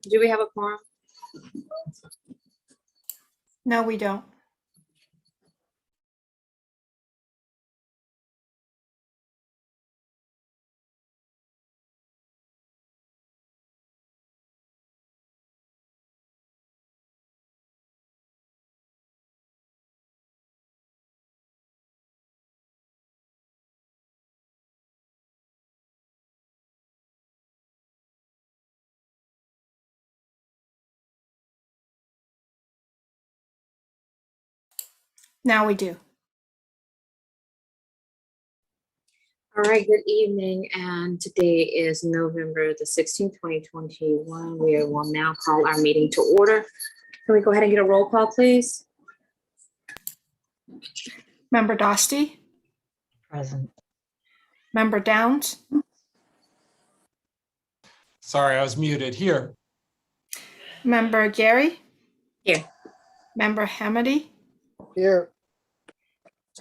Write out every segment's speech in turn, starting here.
Do we have a quorum? No, we don't. Now we do. All right, good evening. And today is November the 16th, 2021. We will now call our meeting to order. Can we go ahead and get a roll call, please? Member Dosty, Present. Member Downs, Sorry, I was muted. Here. Member Gary, Here. Member Hamady, Here.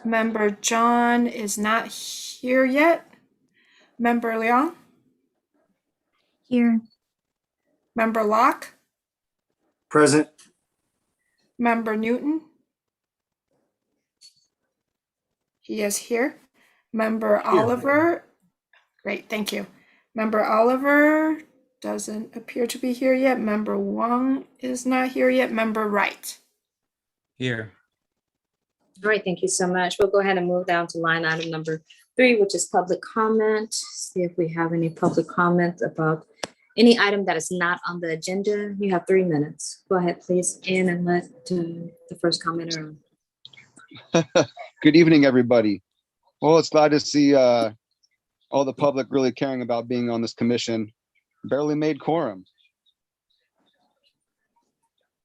Member John is not here yet. Member Leong, Here. Member Locke, Present. Member Newton. He is here. Member Oliver. Great, thank you. Member Oliver doesn't appear to be here yet. Member Wong is not here yet. Member Wright. Here. All right, thank you so much. We'll go ahead and move down to line item number 3, which is public comment. See if we have any public comment about any item that is not on the agenda. You have 3 minutes. Go ahead, please, Ann, and let the first commenter. Good evening, everybody. Well, it's glad to see all the public really caring about being on this commission. Barely made quorum.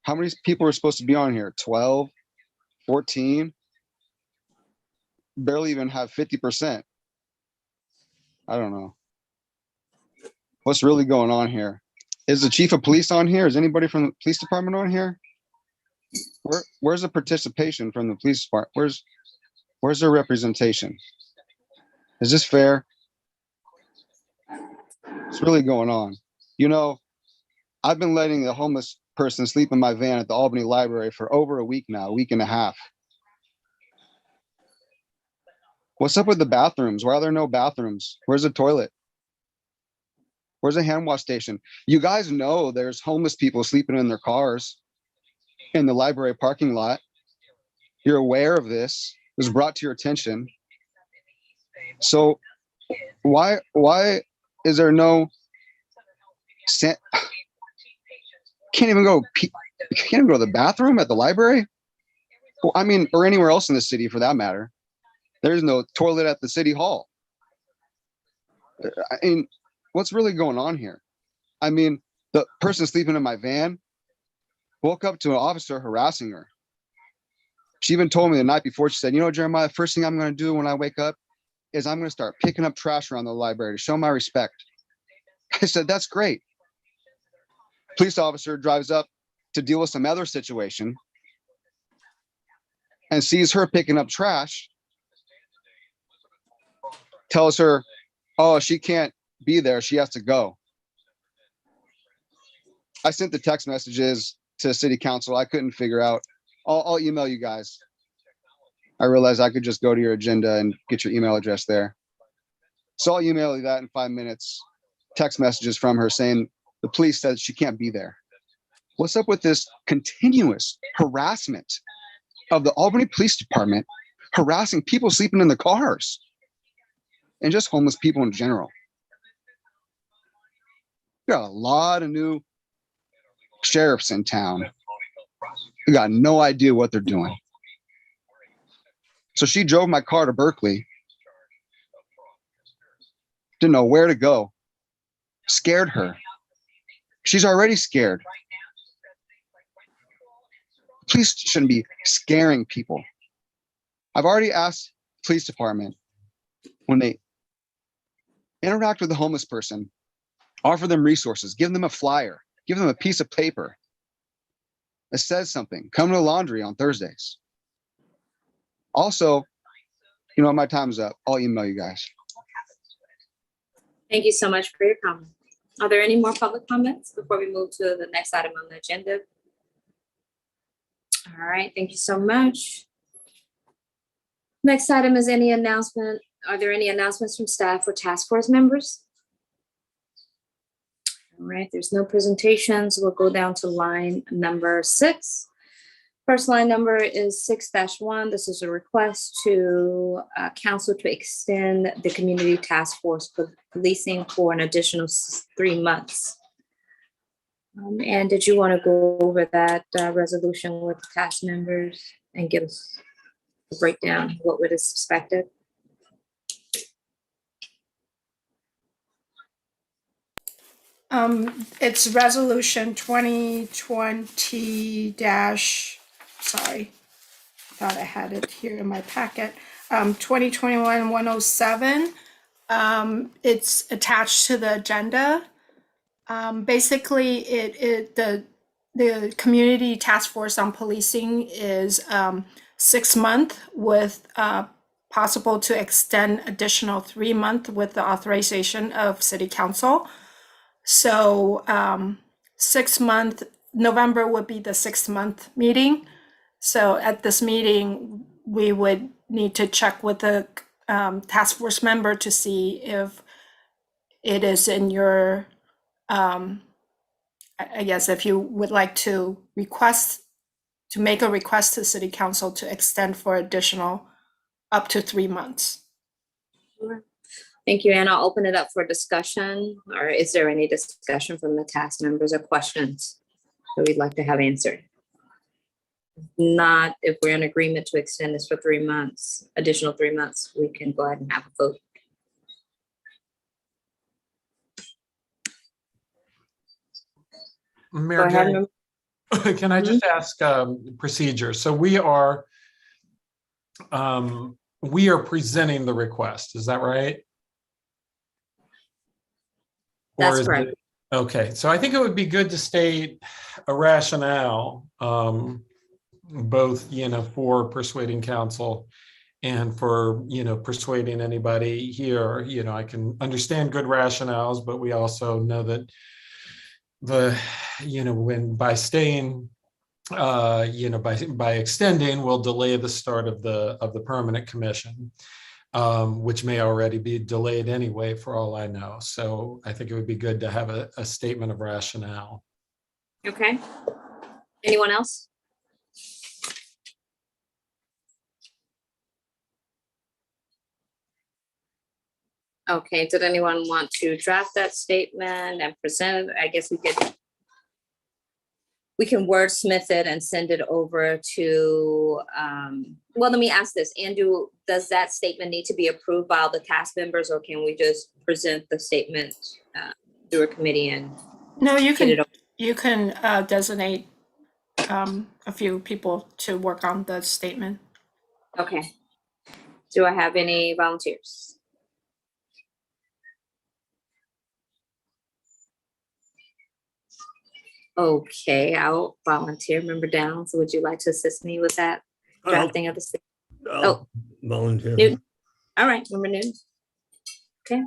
How many people are supposed to be on here? 12, 14? Barely even have 50%. I don't know. What's really going on here? Is the chief of police on here? Is anybody from the police department on here? Where's the participation from the police department? Where's their representation? Is this fair? What's really going on? You know, I've been letting the homeless person sleep in my van at the Albany Library for over a week now, a week and a half. What's up with the bathrooms? Why are there no bathrooms? Where's the toilet? Where's the hand wash station? You guys know there's homeless people sleeping in their cars in the library parking lot. You're aware of this. It was brought to your attention. So why is there no can't even go to the bathroom at the library? Well, I mean, or anywhere else in the city for that matter. There's no toilet at the city hall. I mean, what's really going on here? I mean, the person sleeping in my van woke up to an officer harassing her. She even told me the night before, she said, you know, Jeremiah, the first thing I'm going to do when I wake up is I'm going to start picking up trash around the library to show my respect. I said, that's great. Police officer drives up to deal with some other situation and sees her picking up trash, tells her, oh, she can't be there. She has to go. I sent the text messages to city council. I couldn't figure out. I'll email you guys. I realized I could just go to your agenda and get your email address there. So I'll email you that in 5 minutes. Text messages from her saying the police said she can't be there. What's up with this continuous harassment of the Albany Police Department harassing people sleeping in the cars and just homeless people in general? We got a lot of new sheriffs in town. We got no idea what they're doing. So she drove my car to Berkeley. Didn't know where to go. Scared her. She's already scared. Police shouldn't be scaring people. I've already asked the police department when they interact with the homeless person, offer them resources, give them a flyer, give them a piece of paper that says something. Come to the laundry on Thursdays. Also, you know, my time's up. I'll email you guys. Thank you so much for your comment. Are there any more public comments before we move to the next item on the agenda? All right, thank you so much. Next item is any announcement. Are there any announcements from staff or task force members? All right, there's no presentations. We'll go down to line number 6. First line number is 6-1. This is a request to council to extend the community task force for policing for an additional 3 months. And did you want to go over that resolution with task members and give us a breakdown of what was expected? It's resolution 2020 sorry, thought I had it here in my packet. 2021-107. It's attached to the agenda. Basically, the community task force on policing is 6 month with possible to extend additional 3 month with the authorization of city council. So 6 month, November would be the 6th month meeting. So at this meeting, we would need to check with the task force member to see if it is in your, I guess if you would like to make a request to city council to extend for additional up to 3 months. Sure. Thank you, and I'll open it up for discussion. Or is there any discussion from the task members or questions that we'd like to have answered? Not, if we're in agreement to extend this for 3 months, additional 3 months, we can go ahead and have a vote. Mayor Go ahead, Gary, can I just ask procedure? So we are presenting the request, is that right? That's Or is correct. it- Okay, so I think it would be good to state a rationale, both, for persuading council and for, persuading anybody here. I can understand good rationales, but we also know that when by staying, by extending, we'll delay the start of the permanent commission, which may already be delayed anyway, for all I know. So I think it would be good to have a statement of rationale. Okay. Anyone else? Okay, did anyone want to draft that statement and present it? I guess we can wordsmith it and send it over to, well, let me ask this, Andrew, does that statement need to be approved by all the task members, or can we just present the statement through a committee and No, you get it can, over? you can designate a few people to work on the statement. Okay. Do I have any volunteers? Okay, I'll volunteer. Member Downs, would you like to assist me with that drafting of the statement? I'll volunteer. Newton. All right, Member Newton. Okay.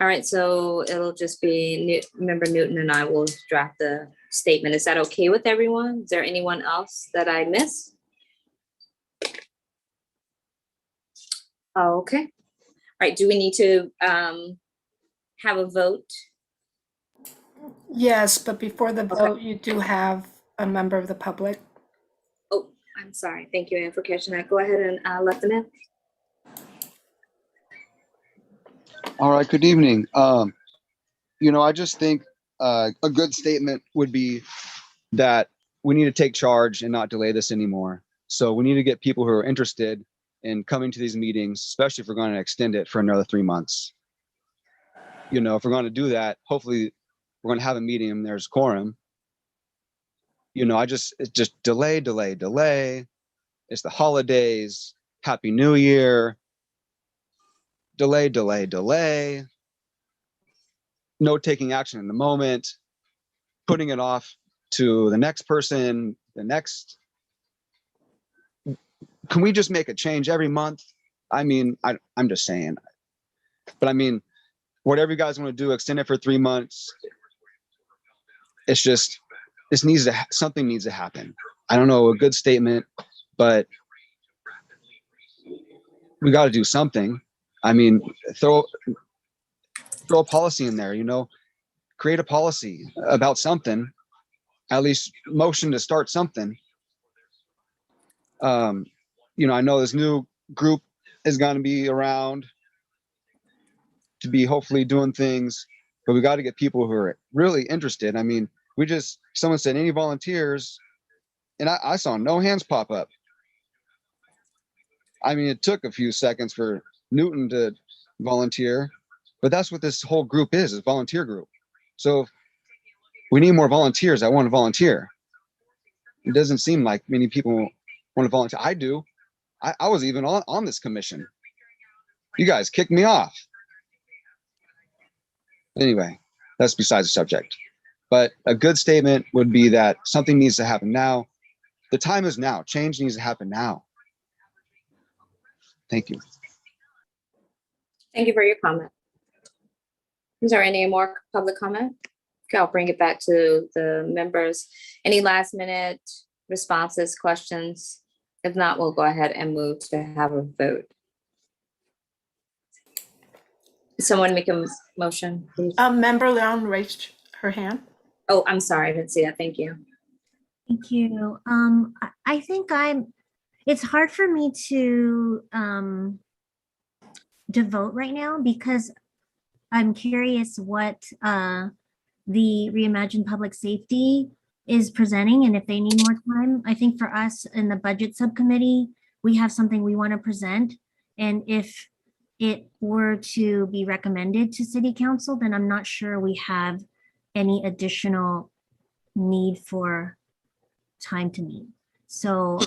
All right, so it'll just be Member Newton and I will draft the statement. Is that okay with everyone? Is there anyone else that I missed? Okay. All right, do we need to have a vote? Yes, but before the Okay. vote, you do have a member of the public. Oh, I'm sorry. Thank you, Anne, for catching that. Go ahead and let them in. All right, good evening. I just think a good statement would be that we need to take charge and not delay this anymore. So we need to get people who are interested in coming to these meetings, especially if we're going to extend it for another 3 months. If we're going to do that, hopefully we're going to have a meeting and there's quorum. It's just delay. It's the holidays. Happy New Year. Delay. No taking action in the moment, putting it off to the next person, Can we just make a change every month? I'm just saying. But whatever you guys want to do, extend it for 3 months. It's just, something needs to happen. I don't know, a good statement, but we got to do something. I mean, throw a policy in there, create a policy about something, at least motion to start something. I know this new group is going to be around to be hopefully doing things, but we got to get people who are really interested. I mean, someone said any volunteers, and I saw no hands pop up. I mean, it took a few seconds for Newton to volunteer, but that's what this whole group is a volunteer group. So we need more volunteers. I want to volunteer. It doesn't seem like many people want to volunteer. I do. I was even on this commission. You guys kicked me off. Anyway, that's besides the subject. But a good statement would be that something needs to happen now. The time is now. Change needs to happen now. Thank you. Thank you for your comment. Is there any more public comment? Okay, I'll bring it back to the members. Any last minute responses, questions? If not, we'll go ahead and move to have a vote. Someone make a motion, please. Member Leon raised her hand. Oh, I'm sorry, I didn't see that. Thank you. Thank you. I think it's hard for me to vote right now because I'm curious what the Reimagine Public Safety is presenting and if they need more time. I think for us in the budget subcommittee, we have something we want to present. And if it were to be recommended to City Council, then I'm not sure we have any additional need for time to meet. So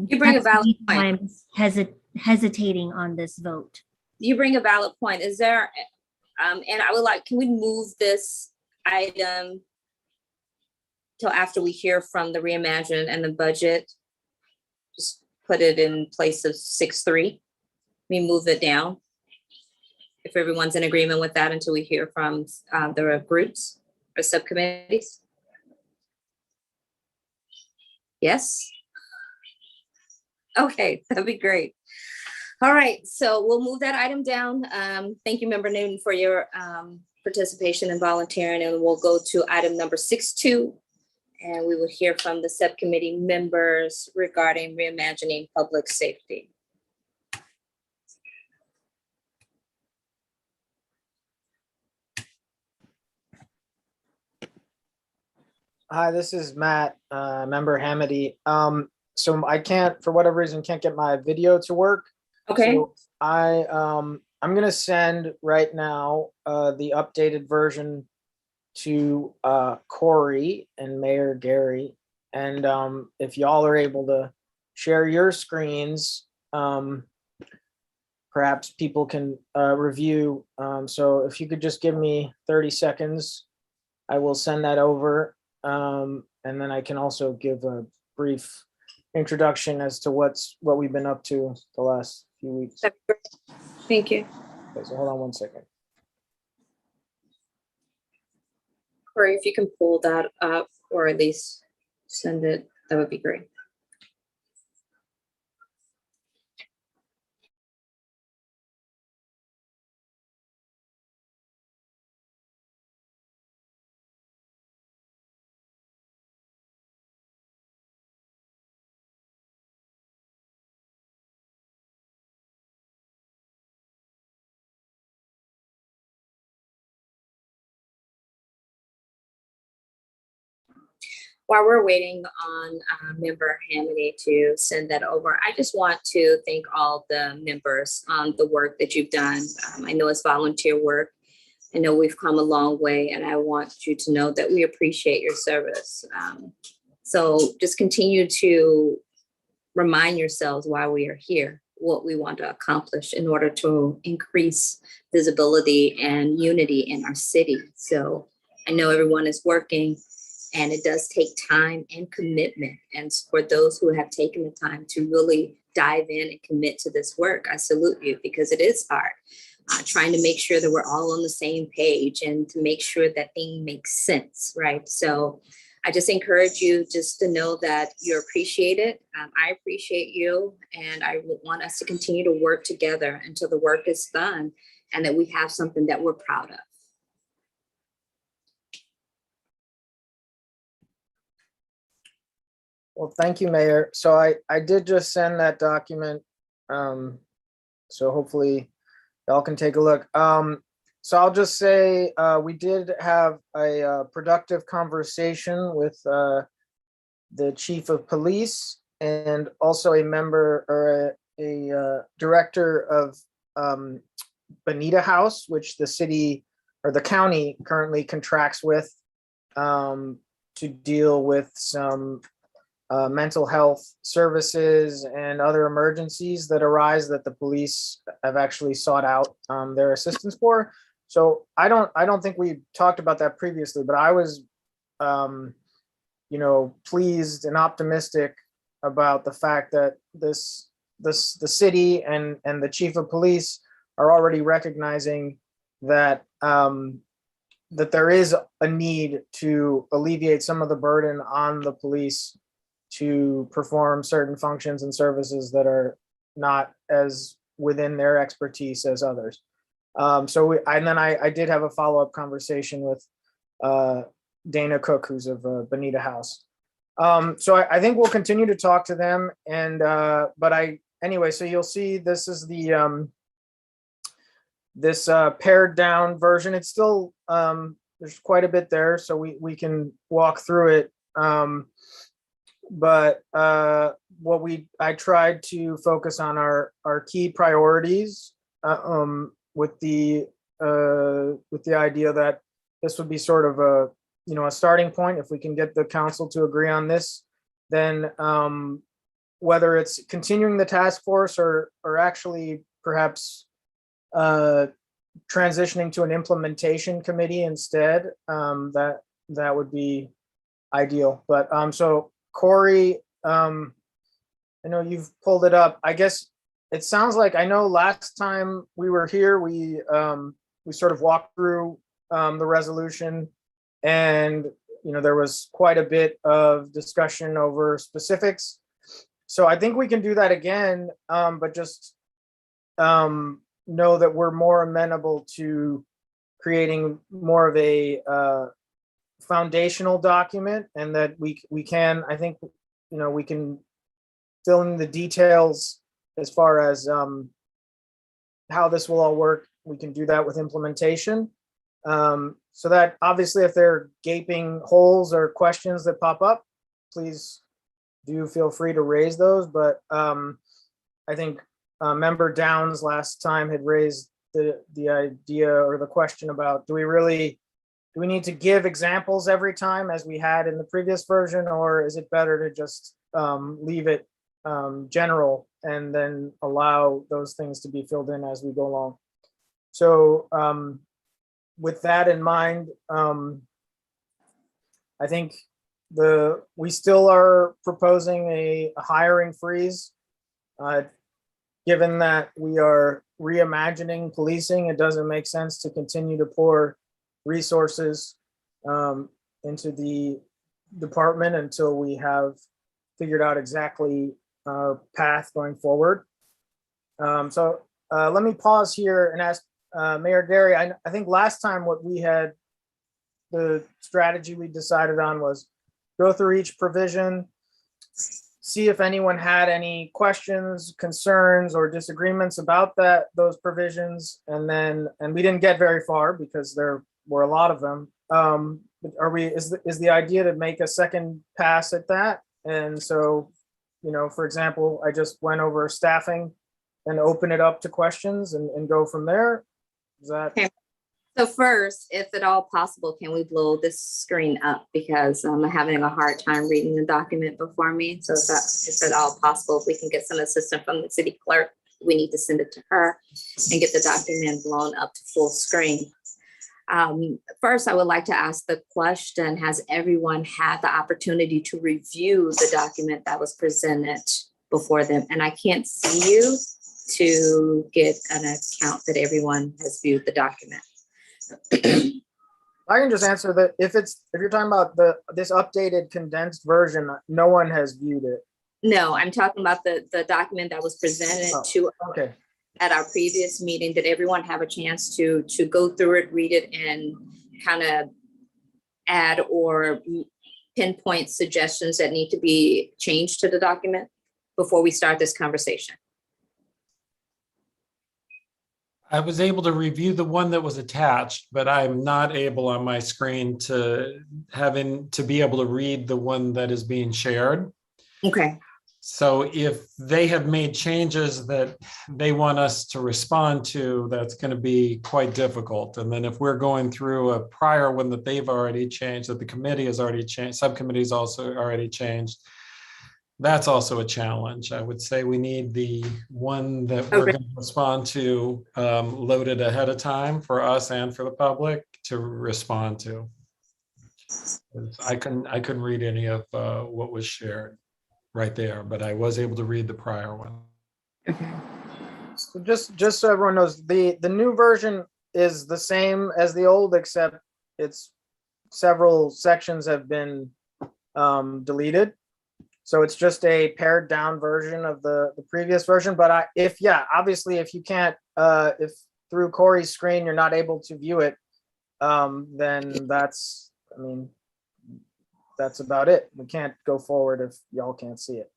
You bring a that's the valid reason why point. I'm hesitating on this vote. You bring a valid point. Is there, and I would like, can we move this item till after we hear from the Reimagine and the budget? Just put it in place of 6-3. We move it down. If everyone's in agreement with that until we hear from the groups or subcommittees. Yes? Okay, that'd be great. All right, so we'll move that item down. Thank you, Member Newton, for your participation and volunteering, and we'll go to item number 6.2, and we will hear from the subcommittee members regarding reimagining public safety. Hi, this is Matt, member Hamady. So I can't, for whatever reason, can't get my video to work. Okay. So I'm gonna send right now the updated version to Corey and Mayor Gary. And if y'all are able to share your screens, perhaps people can review. So if you could just give me 30 seconds, I will send that over. And then I can also give a brief introduction as to what we've been up to the last few weeks. Thank you. Okay, so hold on one second. Corey, if you can pull that up or at least send it, that would be great. While we're waiting on member Hamady to send that over, I just want to thank all the members on the work that you've done. I know it's volunteer work. I know we've come a long way, and I want you to know that we appreciate your service. So just continue to remind yourselves why we are here, what we want to accomplish in order to increase visibility and unity in our city. So I know everyone is working, and it does take time and commitment. And for those who have taken the time to really dive in and commit to this work, I salute you because it is hard. trying to make sure that we're all on the same page and to make sure that thing makes sense, right? So I just encourage you just to know that you're appreciated. I appreciate you, and I would want us to continue to work together until the work is done and that we have something that we're proud of. Well, thank you, Mayor. So I did just send that document. So hopefully y'all can take a look. So I'll just say we did have a productive conversation with the chief of police and also a member or a director of Bonita House, which the city or the county currently contracts with to deal with some mental health services and other emergencies that arise that the police have actually sought out their assistance for. So I don't think we talked about that previously, but I was, pleased and optimistic about the fact that the city and the chief of police are already recognizing that that there is a need to alleviate some of the burden on the police to perform certain functions and services that are not as within their expertise as others. I did have a follow-up conversation with Dana Cook, who's of Bonita House. So I think we'll continue to talk to them. And so you'll see this is the this pared down version. It's still there's quite a bit there, so we can walk through it. I tried to focus on our key priorities with the idea that this would be sort of a starting point. If we can get the council to agree on this, then whether it's continuing the task force or actually perhaps transitioning to an implementation committee instead, that would be ideal. But so Corey, I know you've pulled it up. I guess it sounds like, I know last time we were here, we sort of walked through the resolution, and there was quite a bit of discussion over specifics. So I think we can do that again, but just know that we're more amenable to creating more of a foundational document, and that we can, I think, we can fill in the details as far as how this will all work. We can do that with implementation. So that obviously if there are gaping holes or questions that pop up, please do feel free to raise those. But I think Member Downs last time had raised the idea or the question about, do we need to give examples every time as we had in the previous version, or is it better to just leave it general and then allow those things to be filled in as we go along? So with that in mind, I think we still are proposing a hiring freeze. Given that we are reimagining policing, it doesn't make sense to continue to pour resources into the department until we have figured out exactly our path going forward. So let me pause here and ask Mayor Gary, I think last time the strategy we decided on was go through each provision, see if anyone had any questions, concerns, or disagreements about those provisions, and we didn't get very far because there were a lot of them. Is the idea to make a second pass at that? And so, for example, I just went over staffing and open it up to questions and go from there. Is that? Okay. So first, if at all possible, can we blow this screen up, because I'm having a hard time reading the document before me. So if at all possible, if we can get some assistance from the city clerk, we need to send it to her and get the document blown up to full screen. First, I would like to ask the question, has everyone had the opportunity to review the document that was presented before them? And I can't see you. to get an account that everyone has viewed the document. I can just answer that if you're talking about this updated condensed version, no one has viewed it. No, I'm talking about the document that was presented Oh, to Okay, at our previous meeting. Did everyone have a chance to go through it, read it, and kind of add or pinpoint suggestions that need to be changed to the document before we start this conversation? I was able to review the one that was attached, but I'm not able on my screen to be able to read the one that is being shared. Okay. So if they have made changes that they want us to respond to, that's going to be quite difficult. And then if we're going through a prior one that they've already changed, that the committee has already changed, subcommittee's also already changed, that's also a challenge. I would say we need the one that we're Okay. going to respond to loaded ahead of time for us and for the public to respond to. I couldn't read any of what was shared right there, but I was able to read the prior one. so just so everyone knows, the new version is the same as the old, except it's several sections have been deleted. So it's just a pared down version of the previous version. But obviously, if you can't, if through Corey's screen you're not able to view it, then that's about it. We can't go forward if y'all can't see it.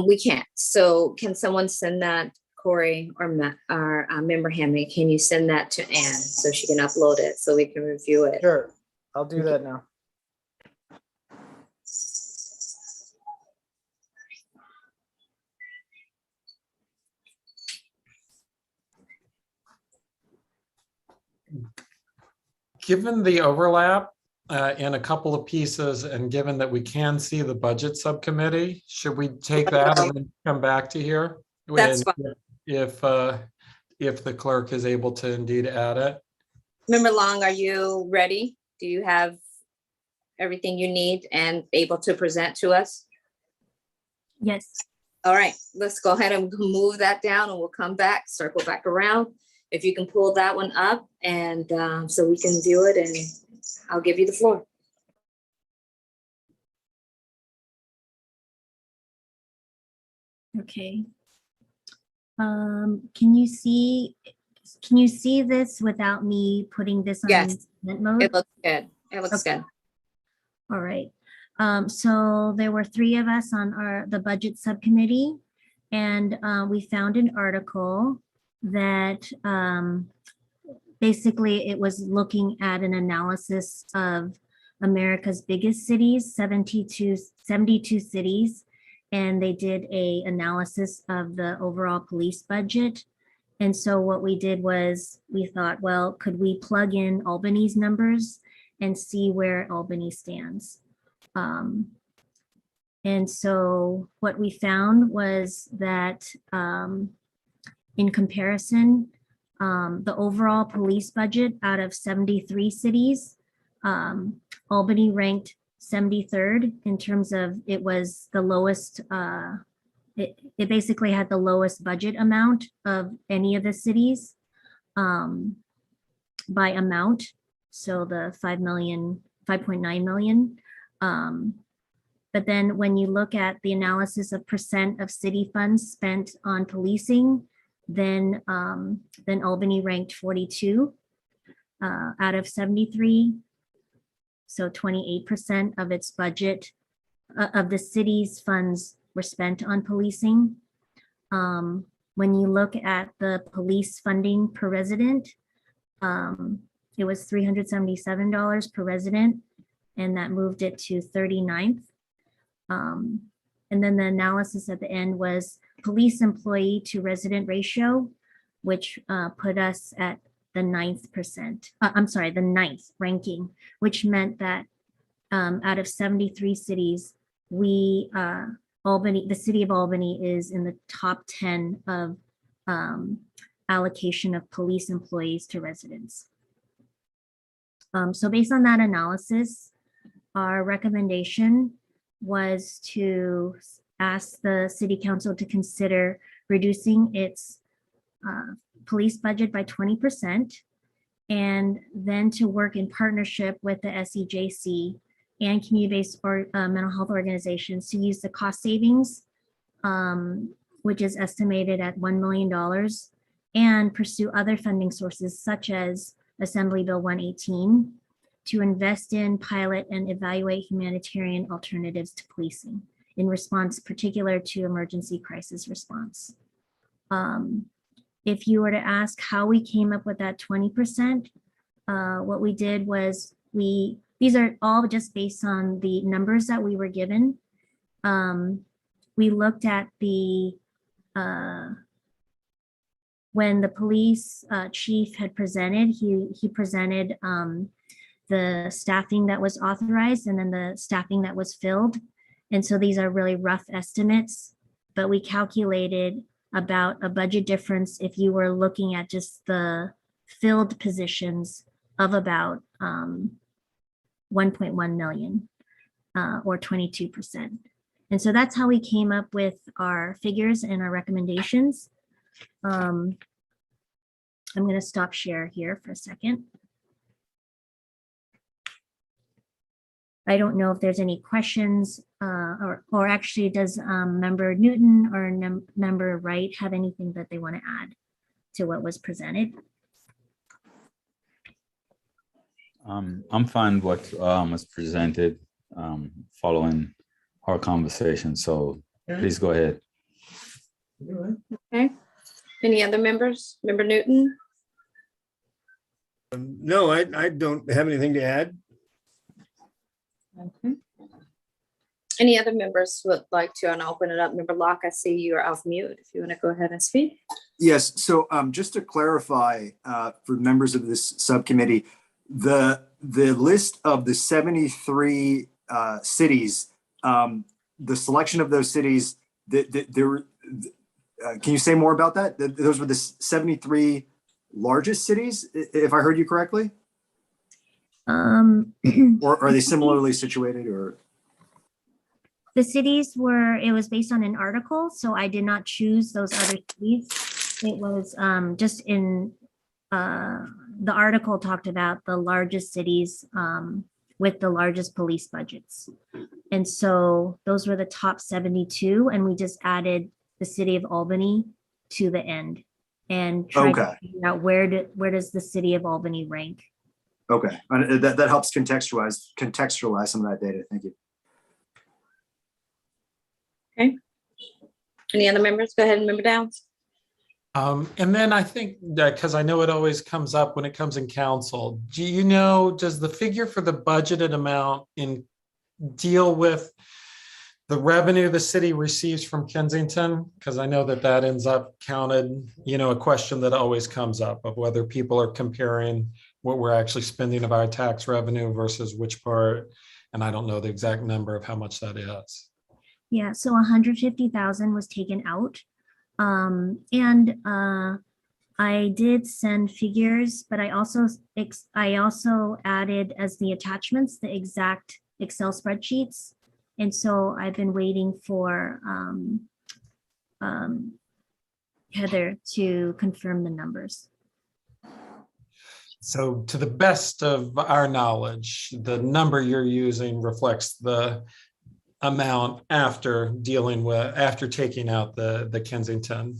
We can't. So can someone send that, Corey or member Hammy? Can you send that to Anne so she can upload it so we can review it? Sure, I'll do that now. Given the overlap in a couple of pieces, and given that we can see the budget subcommittee, should we take that and then come back to here? That's fine. If the clerk is able to indeed add it. Member Long, are you ready? Do you have everything you need and able to present to us? Yes. All right, let's go ahead and move that down and we'll come back, circle back around. If you can pull that one up and so we can view it, and I'll give you the floor. Okay. Can you see this without me putting this on Yes. invent mode? It looks good. It looks good. All right. So there were 3 of us on the budget subcommittee, and we found an article that basically it was looking at an analysis of America's biggest cities, 72 cities, and they did a analysis of the overall police budget. And so what we did was we thought, well, could we plug in Albany's numbers and see where Albany stands? And so what we found was that in comparison, the overall police budget out of 73 cities, Albany ranked 73rd in terms of it was the lowest, it basically had the lowest budget amount of any of the cities by amount. So the 5.9 million. But then when you look at the analysis of percent of city funds spent on policing, then Albany ranked 42 out of 73. So 28% of its budget of the city's funds were spent on policing. When you look at the police funding per resident, it was $377 per resident, and that moved it to 39th. And then the analysis at the end was police employee to resident ratio, which put us at the 9th ranking, which meant that out of 73 cities, the city of Albany is in the top 10 of allocation of police employees to residents. So based on that analysis, our recommendation was to asked the city council to consider reducing its police budget by 20%, and then to work in partnership with the SEJC and community-based mental health organizations to use the cost savings, which is estimated at $1 million, and pursue other funding sources such as Assembly Bill 118 to invest in, pilot, and evaluate humanitarian alternatives to policing in response particular to emergency crisis response. If you were to ask how we came up with that 20%, what we did was these are all just based on the numbers that we were given. We looked at when the police chief had presented, he presented the staffing that was authorized and then the staffing that was filled. And so these are really rough estimates, but we calculated about a budget difference if you were looking at just the filled positions of about 1.1 million or 22%. And so that's how we came up with our figures and our recommendations. I'm going to stop share here for a second. I don't know if there's any questions or actually does Member Newton or Member Wright have anything that they want to add to what was presented? I'm fine what was presented following our conversation. So please go ahead. Okay. Any other members? Member Newton? No, I don't have anything to add. Okay. Any other members would like to, and I'll open it up. Member Locke, I see you are off mute. If you want to go ahead and speak. Yes, so just to clarify for members of this subcommittee, the list of the 73 cities, the selection of those cities, can you say more about that? Those were the 73 largest cities, if I heard you correctly? Or are they similarly situated, or? The cities were, it was based on an article, so I did not choose those other cities. It was just in, the article talked about the largest cities with the largest police budgets. And so those were the top 72, and we just added the city of Albany to the end and tried to figure out where does the city of Albany rank. Okay, and that helps contextualize some of that data. Thank you. Okay. Any other members? Go ahead, Member Downs. And then I think that, because I know it always comes up when it comes in council, do you know, does the figure for the budgeted amount deal with the revenue the city receives from Kensington? Because I know that ends up counted, a question that always comes up of whether people are comparing what we're actually spending of our tax revenue versus which part. And I don't know the exact number of how much that is. Yeah, so 150,000 was taken out. I did send figures, but I also added as the attachments the exact Excel spreadsheets. And so I've been waiting for Heather to confirm the numbers. So to the best of our knowledge, the number you're using reflects the amount after taking out the Kensington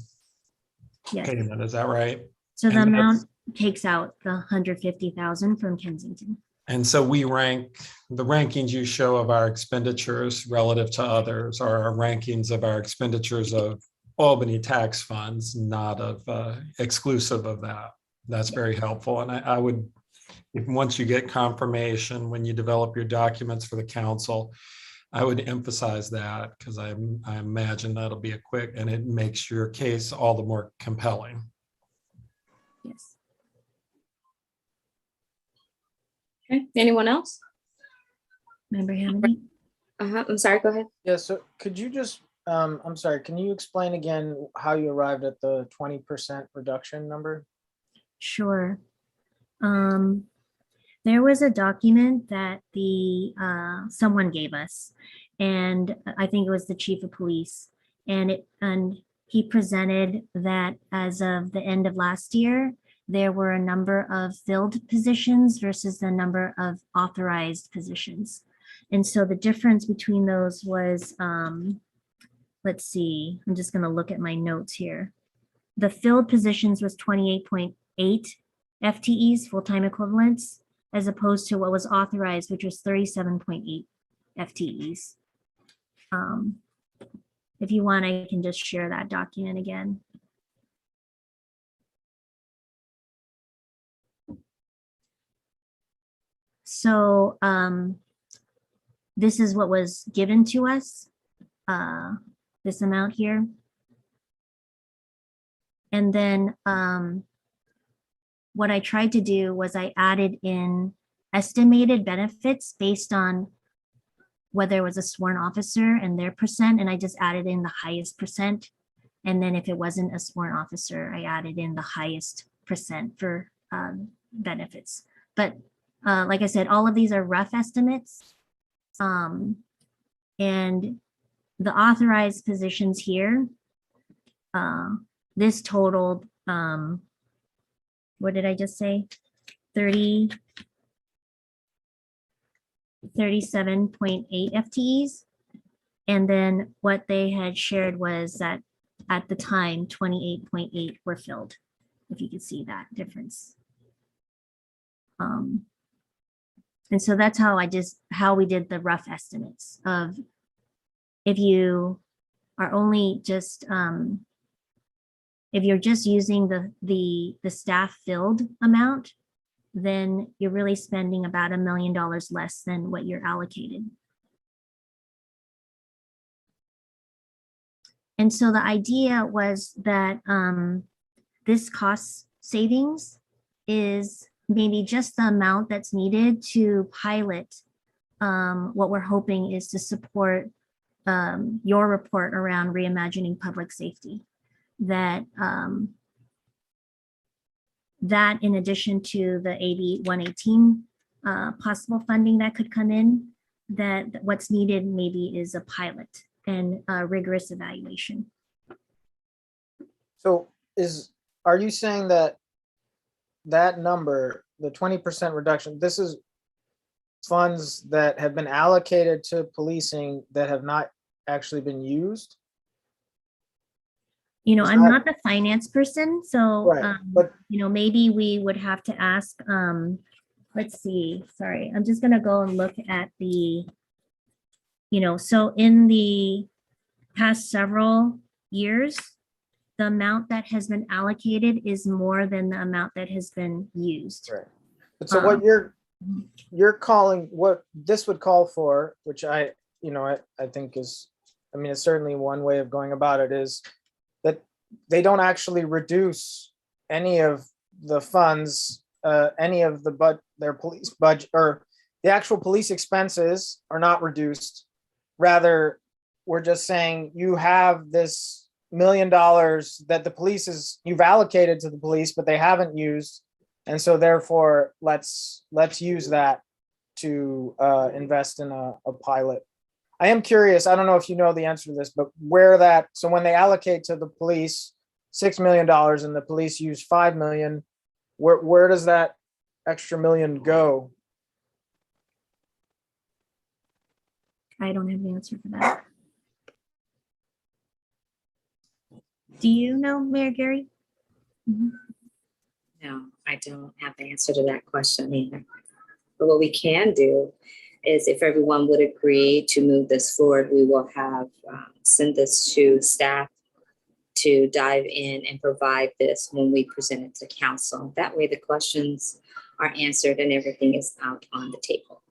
Yes. payment. Is that right? So the And amount takes out the 150,000 from Kensington. And so the rankings you show of our expenditures relative to others are our rankings of our expenditures of Albany tax funds, not of exclusive of that. That's very helpful. And I would, once you get confirmation, when you develop your documents for the council, I would emphasize that, because I imagine that'll be and it makes your case all the more compelling. Yes. Okay. Anyone else? Member Hamady? I'm sorry. Go ahead. Yeah, so could you just, I'm sorry, can you explain again how you arrived at the 20% reduction number? Sure. There was a document that someone gave us, and I think it was the chief of police. And he presented that as of the end of last year, there were a number of filled positions versus the number of authorized positions. And so the difference between those was, let's see, I'm just gonna look at my notes here. The filled positions was 28.8 FTEs, full-time equivalents, as opposed to what was authorized, which was 37.8 FTEs. If you want, I can just share that document again. So this is what was given to us, this amount here. And then what I tried to do was I added in estimated benefits based on whether it was a sworn officer and their percent, and I just added in the highest percent. And then if it wasn't a sworn officer, I added in the highest percent for benefits. But like I said, all of these are rough estimates. And the authorized positions here, this totaled, what did I just say? 37.8 FTEs. And then what they had shared was that at the time, 28.8 were filled, if you could see that difference. And so that's how we did the rough estimates of if you are only just, if you're just using the staff filled amount, then you're really spending about $1 million less than what you're allocated. And so the idea was that this cost savings is maybe just the amount that's needed to pilot what we're hoping is to support your report around reimagining public safety. That that in addition to the AB 118 possible funding that could come in, that what's needed maybe is a pilot and a rigorous evaluation. So are you saying that that number, the 20% reduction, this is funds that have been allocated to policing that have not actually been used? You know, Is I'm that- not the finance person, so, Right, but- you know, maybe we would have to ask, let's see, sorry, I'm just gonna go and look at the, you know, so in the past several years, the amount that has been allocated is more than the amount that has been used. Right. But so what you're calling, what this would call for, which I think is, I mean, it's certainly one way of going about it, is that they don't actually reduce any of the funds, any of their police budget, or the actual police expenses are not reduced. Rather, we're just saying you have this $1 million that the police you've allocated to the police, but they haven't used. And so therefore, let's use that to invest in a pilot. I am curious, I don't know if you know the answer to this, but so when they allocate to the police $6 million and the police use 5 million, where does that extra $1 million go? I don't have the answer for that. Do you know, Mayor Gary? Mhm. No, I don't have the answer to that question either. But what we can do is if everyone would agree to move this forward, we will have send this to staff to dive in and provide this when we present it to council. That way the questions are answered and everything is out on the table.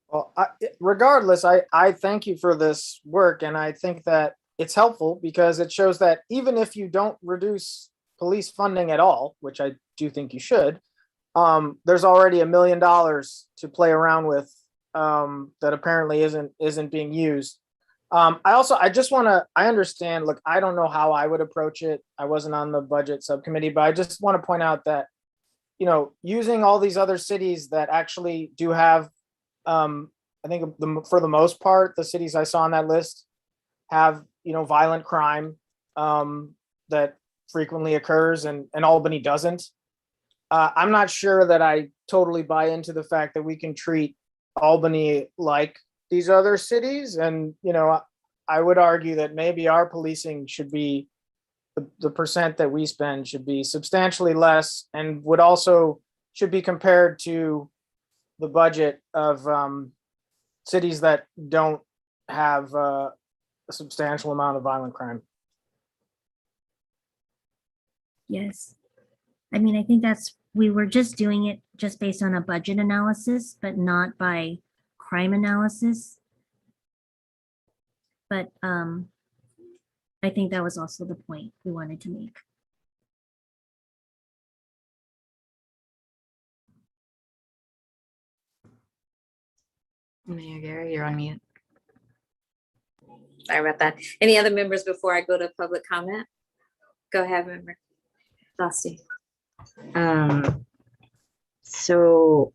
Well, regardless, I thank you for this work, and I think that it's helpful because it shows that even if you don't reduce police funding at all, which I do think you should, there's already $1 million to play around with that apparently isn't being used. I understand, look, I don't know how I would approach it. I wasn't on the budget subcommittee, but I just want to point out that, you know, using all these other cities that actually do have a I think for the most part, the cities I saw on that list have, violent crime that frequently occurs, and Albany doesn't. I'm not sure that I totally buy into the fact that we can treat Albany like these other cities. And, I would argue that maybe our policing should be, the percent that we spend should be substantially less, and should be compared to the budget of cities that don't have a substantial amount of violent crime. Yes. I mean, I think we were just doing it just based on a budget analysis, but not by crime analysis. But I think that was also the point we wanted to make. Mayor Gary, you're on mute. Sorry about that. Any other members before I go to public comment? Go ahead, member. Dusty. So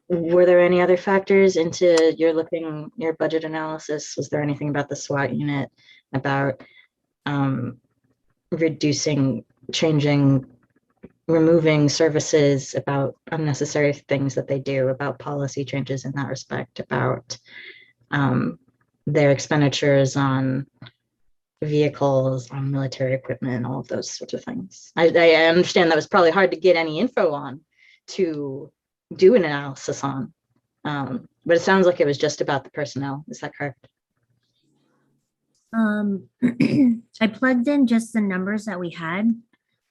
were there any other factors into your budget analysis? Was there anything about the SWAT unit, about reducing, changing, removing services, about unnecessary things that they do, about policy changes in that respect, about their expenditures on vehicles, on military equipment, all of those sorts of things? I understand that was probably hard to get any info on to do an analysis on, but it sounds like it was just about the personnel. Is that correct? I plugged in just the numbers that we had,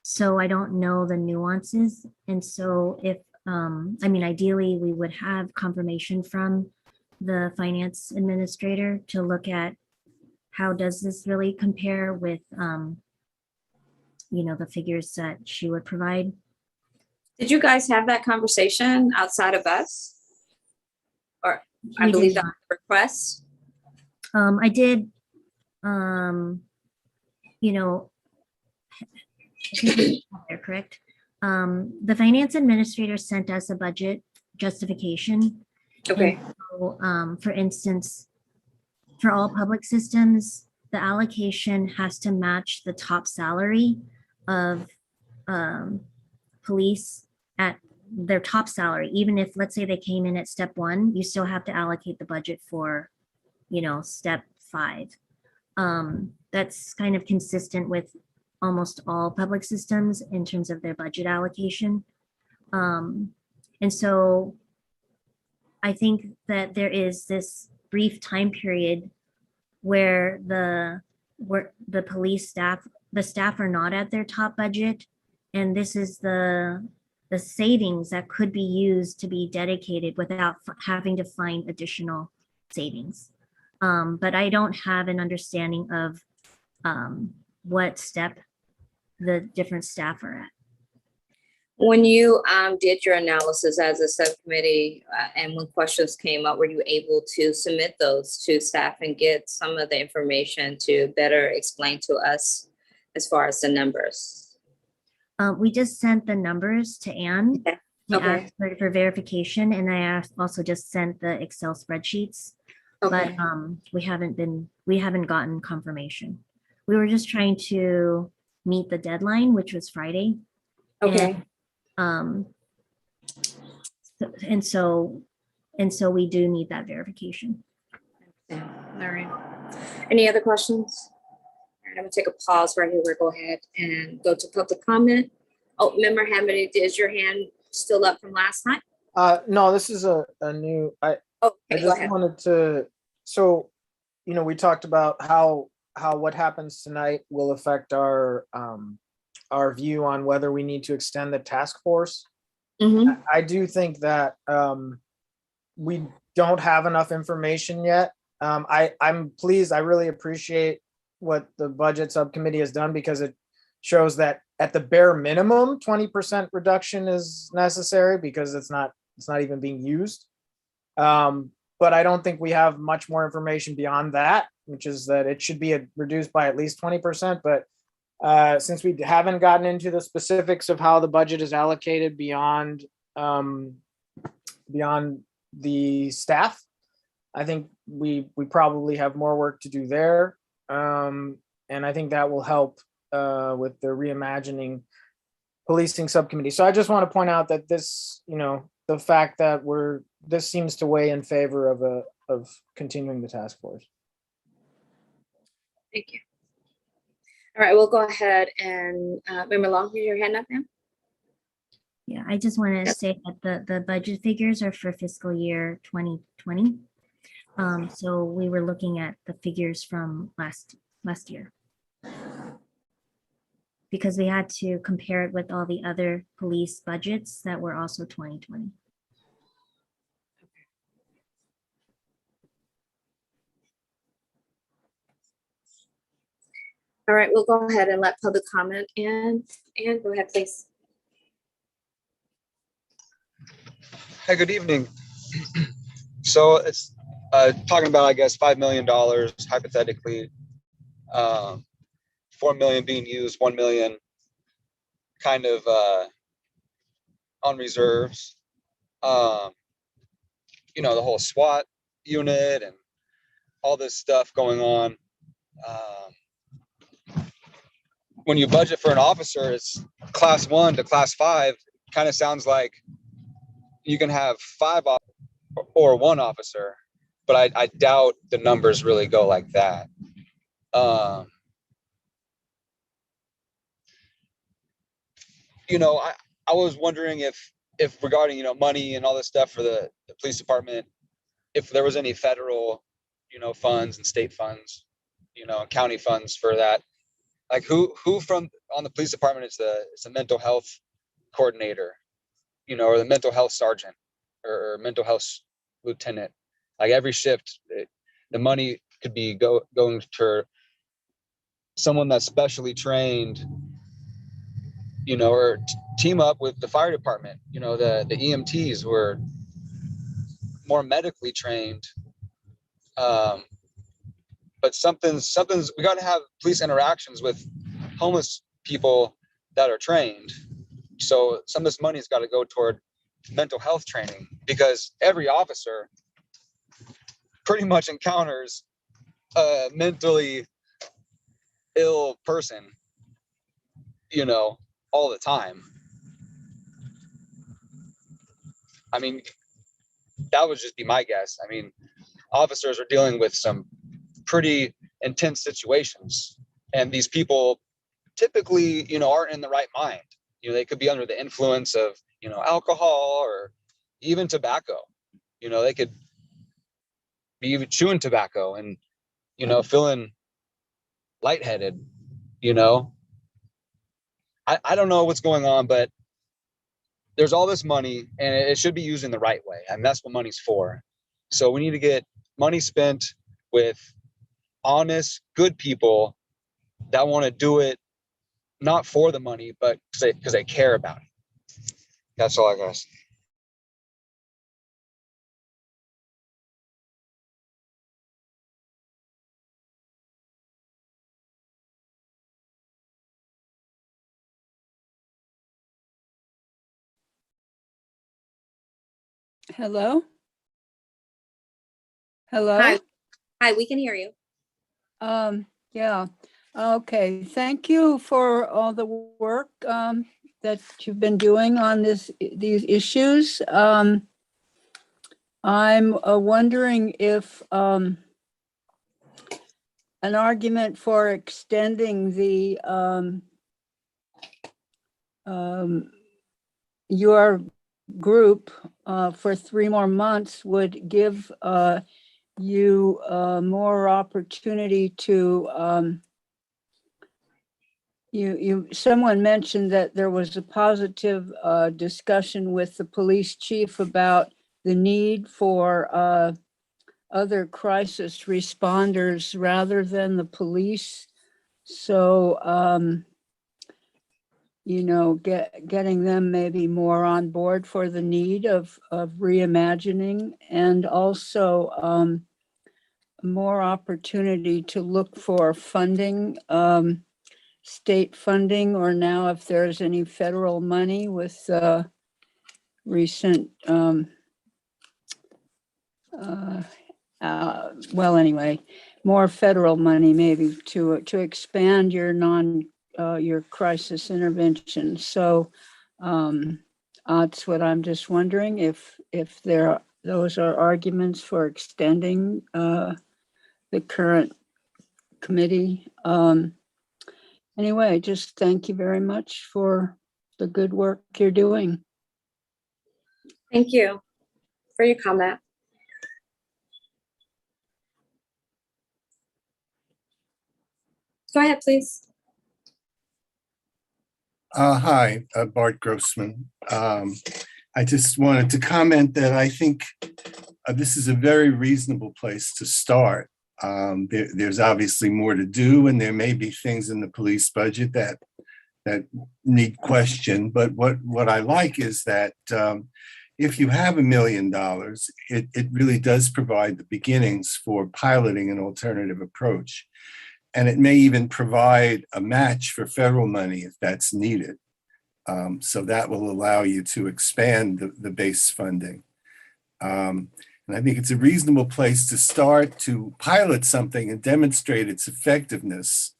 so I don't know the nuances. And so if, I mean, ideally, we would have confirmation from the finance administrator to look at how does this really compare with, the figures that she would provide. Did you guys have that conversation outside of us? Or I We believe did that request? I did, they're correct. The finance administrator sent us a budget justification. Okay. And so, for instance, for all public systems, the allocation has to match the top salary of police at their top salary. Even if, let's say, they came in at step 1, you still have to allocate the budget for, step 5. That's kind of consistent with almost all public systems in terms of their budget allocation. And so I think that there is this brief time period where the police staff, the staff are not at their top budget. And this is the savings that could be used to be dedicated without having to find additional savings. But I don't have an understanding of what step the different staff are at. When you did your analysis as a subcommittee and when questions came up, were you able to submit those to staff and get some of the information to better explain to us as far as the numbers? We just sent the numbers to Anne. Okay. to Okay. ask for verification, and I also just sent the Excel spreadsheets. But Okay. we haven't gotten confirmation. We were just trying to meet the deadline, which was Friday. Okay. And so we do need that verification. Yeah. All right. Any other questions? All right, I'm gonna take a pause right here. We'll go ahead and go to public comment. Oh, Member Hamady, is your hand still up from last time? No, this is a new, I Okay, go just ahead. wanted to, so, we talked about how what happens tonight will affect our view on whether we need to extend the task force. Mhm. I do think that we don't have enough information yet. I'm pleased, I really appreciate what the budget subcommittee has done, because it shows that at the bare minimum, 20% reduction is necessary, because it's not even being used. But I don't think we have much more information beyond that, which is that it should be reduced by at least 20%. But since we haven't gotten into the specifics of how the budget is allocated beyond the staff. I think we probably have more work to do there. And I think that will help with the reimagining policing subcommittee. So I just want to point out that this, the fact that this seems to weigh in favor of continuing the task force. Thank you. All right, we'll go ahead and Member Long, here's your hand up now. Yeah, I just want to say that the budget figures are for fiscal year 2020. So we were looking at the figures from last year, because we had to compare it with all the other police budgets that were also 2020. All right, we'll go ahead and let public comment and go ahead, please. Hi, good evening. So it's talking about, I guess, $5 million hypothetically, 4 million being used, 1 million kind of on reserves. The whole SWAT unit and all this stuff going on. When you budget for an officer, it's class 1 to class 5. Kind of sounds like you can have 5 or 1 officer, but I doubt the numbers really go like that. I was wondering if regarding, money and all this stuff for the police department, if there was any federal, funds and state funds, and county funds for that. Like who from on the police department is a mental health coordinator, or the mental health sergeant or mental health lieutenant. Like every shift, the money could be going to someone that's specially trained, or team up with the fire department. The EMTs were more medically trained. But something's we got to have police interactions with homeless people that are trained. So some of this money's got to go toward mental health training, because every officer pretty much encounters a mentally ill person, all the time. I mean, that would just be my guess. I mean, officers are dealing with some pretty intense situations, and these people typically, aren't in the right mind. They could be under the influence of, alcohol or even tobacco. They could be even chewing tobacco and, feeling lightheaded. I don't know what's going on, but there's all this money and it should be used in the right way. And that's what money's for. So we need to get money spent with honest, good people that want to do it not for the money, but because they care about it. That's all I got. Hello? Hello? Hi, we can hear you. Yeah. Okay. Thank you for all the work that you've been doing on these issues. I'm wondering if an argument for extending the your group for 3 more months would give you more opportunity to someone mentioned that there was a positive discussion with the police chief about the need for other crisis responders rather than the police. So getting them maybe more on board for the need of reimagining, and also more opportunity to look for funding, state funding, or now if there's any federal money with recent well, anyway, more federal money maybe to expand your your crisis intervention. So that's what I'm just wondering if those are arguments for extending the current committee. Anyway, just thank you very much for the good work you're doing. Thank you for your comment. Go ahead, please. Hi, Bart Grossman. I just wanted to comment that I think this is a very reasonable place to start. There's obviously more to do, and there may be things in the police budget that need question. But what I like is that if you have $1 million, it really does provide the beginnings for piloting an alternative approach. And it may even provide a match for federal money if that's needed. So that will allow you to expand the base funding. And I think it's a reasonable place to start to pilot something and demonstrate its effectiveness.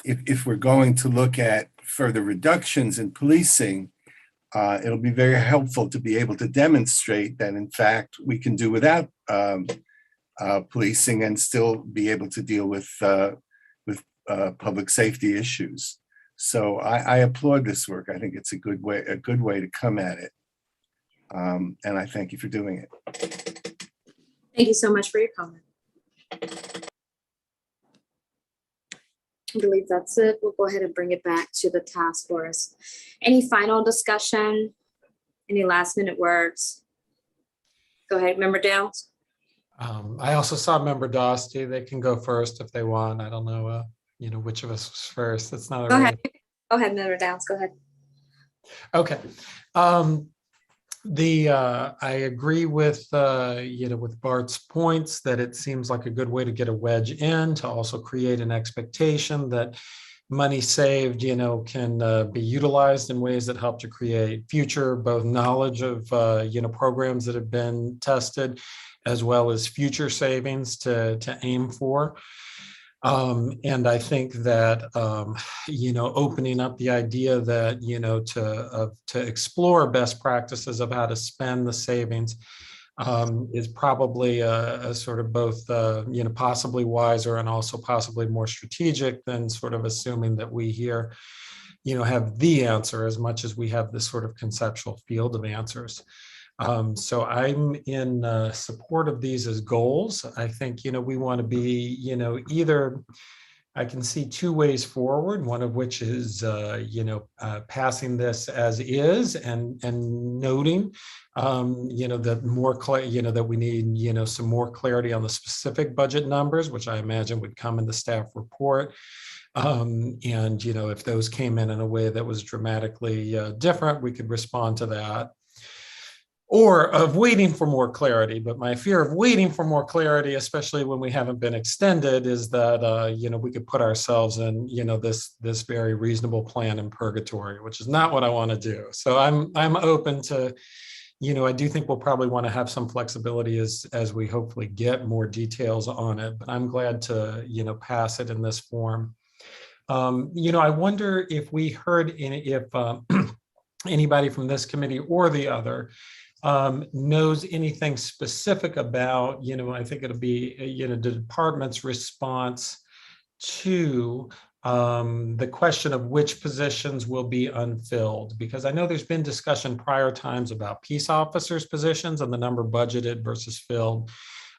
If we're going to look at further reductions in policing, it'll be very helpful to be able to demonstrate that, in fact, we can do without policing and still be able to deal with public safety issues. So I applaud this work. I think it's a good way to come at it. And I thank you for doing it. Thank you so much for your comment. I believe that's it. We'll go ahead and bring it back to the task force. Any final discussion? Any last minute words? Go ahead, Member Downs. I also saw Member Dosty. They can go first if they want. I don't know, which of us was first. That's not. Go ahead. Go ahead, Member Downs. Go ahead. Okay. I agree with with Bart's points that it seems like a good way to get a wedge in, to also create an expectation that money saved, can be utilized in ways that help to create future both knowledge of programs that have been tested, as well as future savings to aim for. And I think that, opening up the idea that, to explore best practices of how to spend the savings is probably a sort of both, possibly wiser and also possibly more strategic than sort of assuming that we here, have the answer as much as we have this sort of conceptual field of answers. So I'm in support of these as goals. I think, we want to be, either I can see two ways forward, one of which is, passing this as is and noting, that more, that we need, some more clarity on the specific budget numbers, which I imagine would come in the staff report. And, if those came in a way that was dramatically different, we could respond to that. Or of waiting for more clarity. But my fear of waiting for more clarity, especially when we haven't been extended, is that, we could put ourselves in, this very reasonable plan in purgatory, which is not what I want to do. So I'm open to, I do think we'll probably want to have some flexibility as we hopefully get more details on it, but I'm glad to, pass it in this form. I wonder if we heard if anybody from this committee or the other knows anything specific about, I think it'll be, the department's response to the question of which positions will be unfilled, because I know there's been discussion prior times about peace officers' positions and the number budgeted versus filled.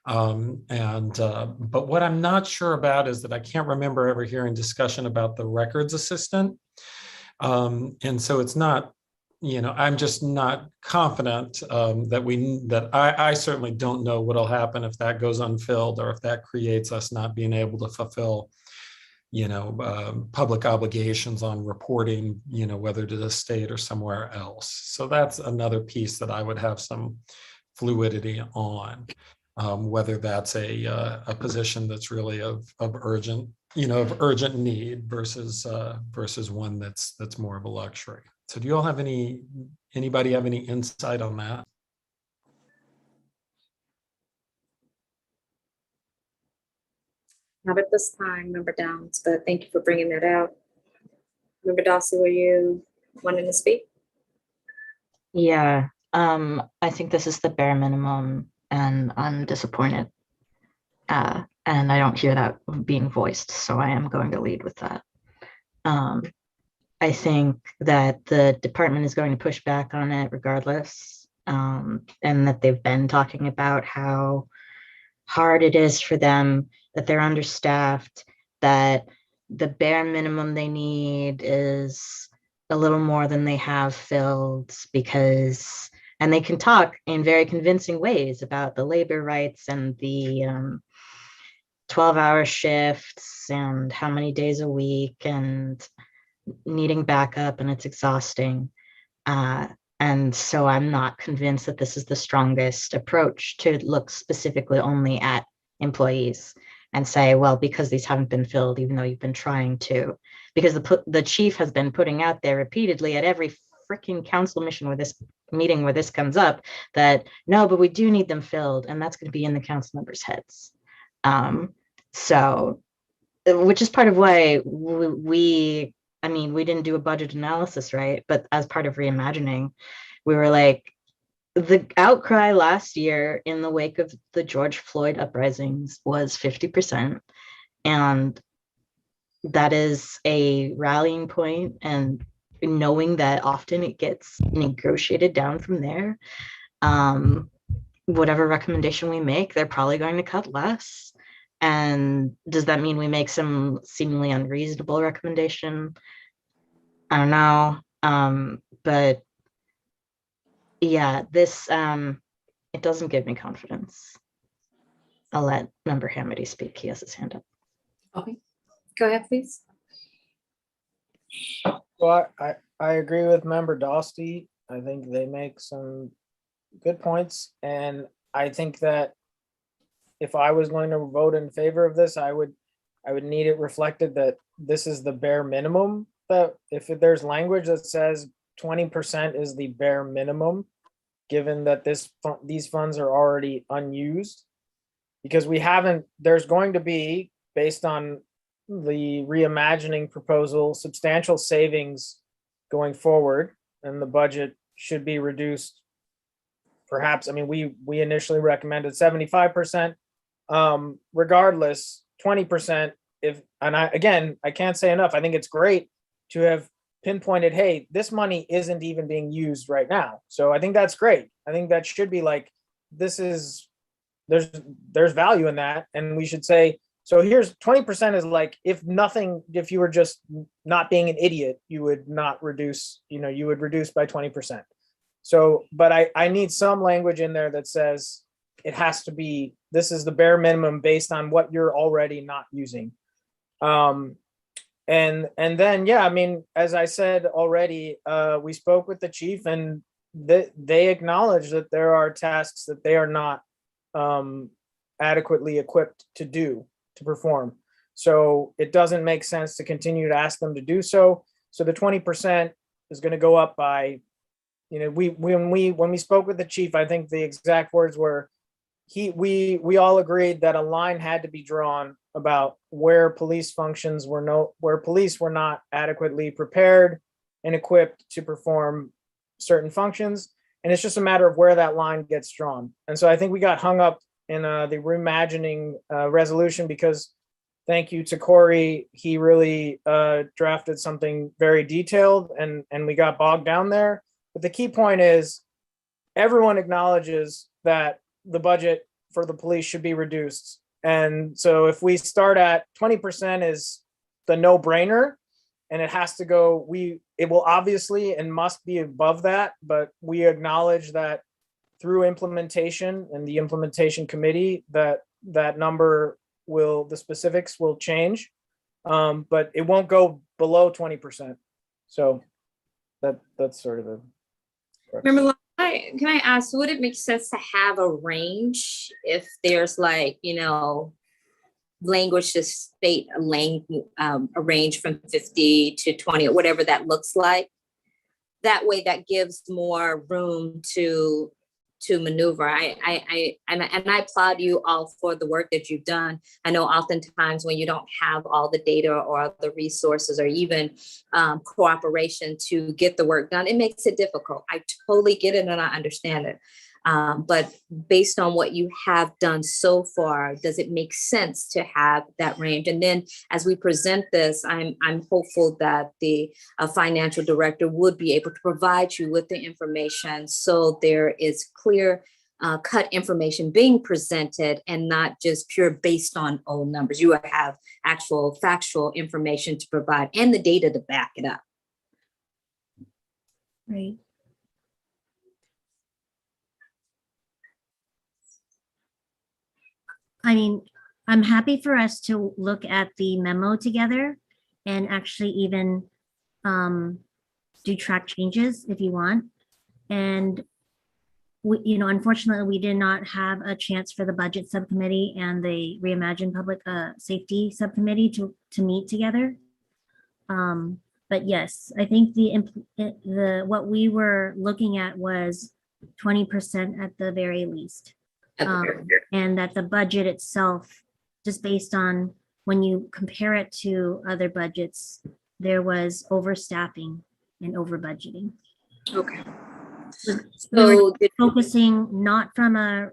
But what I'm not sure about is that I can't remember ever hearing discussion about the records assistant. And so it's not, I'm just not confident that I certainly don't know what'll happen if that goes unfilled, or if that creates us not being able to fulfill, public obligations on reporting, whether to the state or somewhere else. So that's another piece that I would have some fluidity on, whether that's a position that's really of urgent, of urgent need versus one that's more of a luxury. So do you all have anybody have any insight on that? Not at this time, Member Downs, but thank you for bringing that out. Member Dawson, were you wanting to speak? Yeah, I think this is the bare minimum and I'm disappointed. And I don't hear that being voiced, so I am going to lead with that. I think that the department is going to push back on it regardless, and that they've been talking about how hard it is for them, that they're understaffed, that the bare minimum they need is a little more than they have filled because, and they can talk in very convincing ways about the labor rights and the 12-hour shifts and how many days a week and needing backup, and it's exhausting. And so I'm not convinced that this is the strongest approach to look specifically only at employees and say, well, because these haven't been filled, even though you've been trying to, because the chief has been putting out there repeatedly at every freaking council mission where this meeting where this comes up that no, but we do need them filled, and that's going to be in the council members' heads. So, which is part of why we didn't do a budget analysis, right? But as part of reimagining, we were like, the outcry last year in the wake of the George Floyd uprisings was 50%. And that is a rallying point, and knowing that often it gets negotiated down from there. Whatever recommendation we make, they're probably going to cut less. And does that mean we make some seemingly unreasonable recommendation? I don't know. But yeah, this, it doesn't give me confidence. I'll let Member Hamady speak. He has his hand up. Okay, go ahead, please. Well, I agree with Member Dosty. I think they make some good points. And I think that if I was going to vote in favor of this, I would need it reflected that this is the bare minimum, that if there's language that says 20% is the bare minimum, given that these funds are already unused, because there's going to be, based on the reimagining proposal, substantial savings going forward, and the budget should be reduced. Perhaps, we initially recommended 75%. Regardless, 20%. I can't say enough. I think it's great to have pinpointed, hey, this money isn't even being used right now. So I think that's great. I think that should be like, there's value in that. And we should say, so here's 20% is like, if you were just not being an idiot, you would not reduce, you would reduce by 20%. So, but I need some language in there that says it has to be, this is the bare minimum based on what you're already not using. And then, yeah, as I said already, we spoke with the chief, and they acknowledge that there are tasks that they are not adequately equipped to perform. So it doesn't make sense to continue to ask them to do so. So the 20% is going to go up by, when we spoke with the chief, I think the exact words were, we all agreed that a line had to be drawn about where police where police were not adequately prepared and equipped to perform certain functions. And it's just a matter of where that line gets drawn. And so I think we got hung up in the reimagining resolution, because thank you to Corey, he really drafted something very detailed, and we got bogged down there. But the key point is, everyone acknowledges that the budget for the police should be reduced. And so if we start at 20% is the no-brainer, and it has to go, it will obviously and must be above that, but we acknowledge that through implementation and the implementation committee, that number the specifics will change, but it won't go below 20%. So that's sort of the. Remember, can I ask, would it make sense to have a range if there's language to state a range from 50 to 20 or whatever that looks like? That way, that gives more room to to maneuver. And I applaud you all for the work that you've done. I know oftentimes when you don't have all the data or the resources or even cooperation to get the work done, it makes it difficult. I totally get it and I understand it. But based on what you have done so far, does it make sense to have that range? And then as we present this, I'm hopeful that the financial director would be able to provide you with the information so there is clear cut information being presented and not just pure based on old numbers. You will have actual factual information to provide and the data to back it up. Right. I mean, I'm happy for us to look at the memo together and actually even do track changes if you want. And we, unfortunately, we did not have a chance for the budget subcommittee and the Reimagine public safety subcommittee to meet together. But yes, I think what we were looking at was 20% at the very least. And that the budget itself, just based on when you compare it to other budgets, there was overstaffing and over budgeting. Okay. We were So focusing not from a,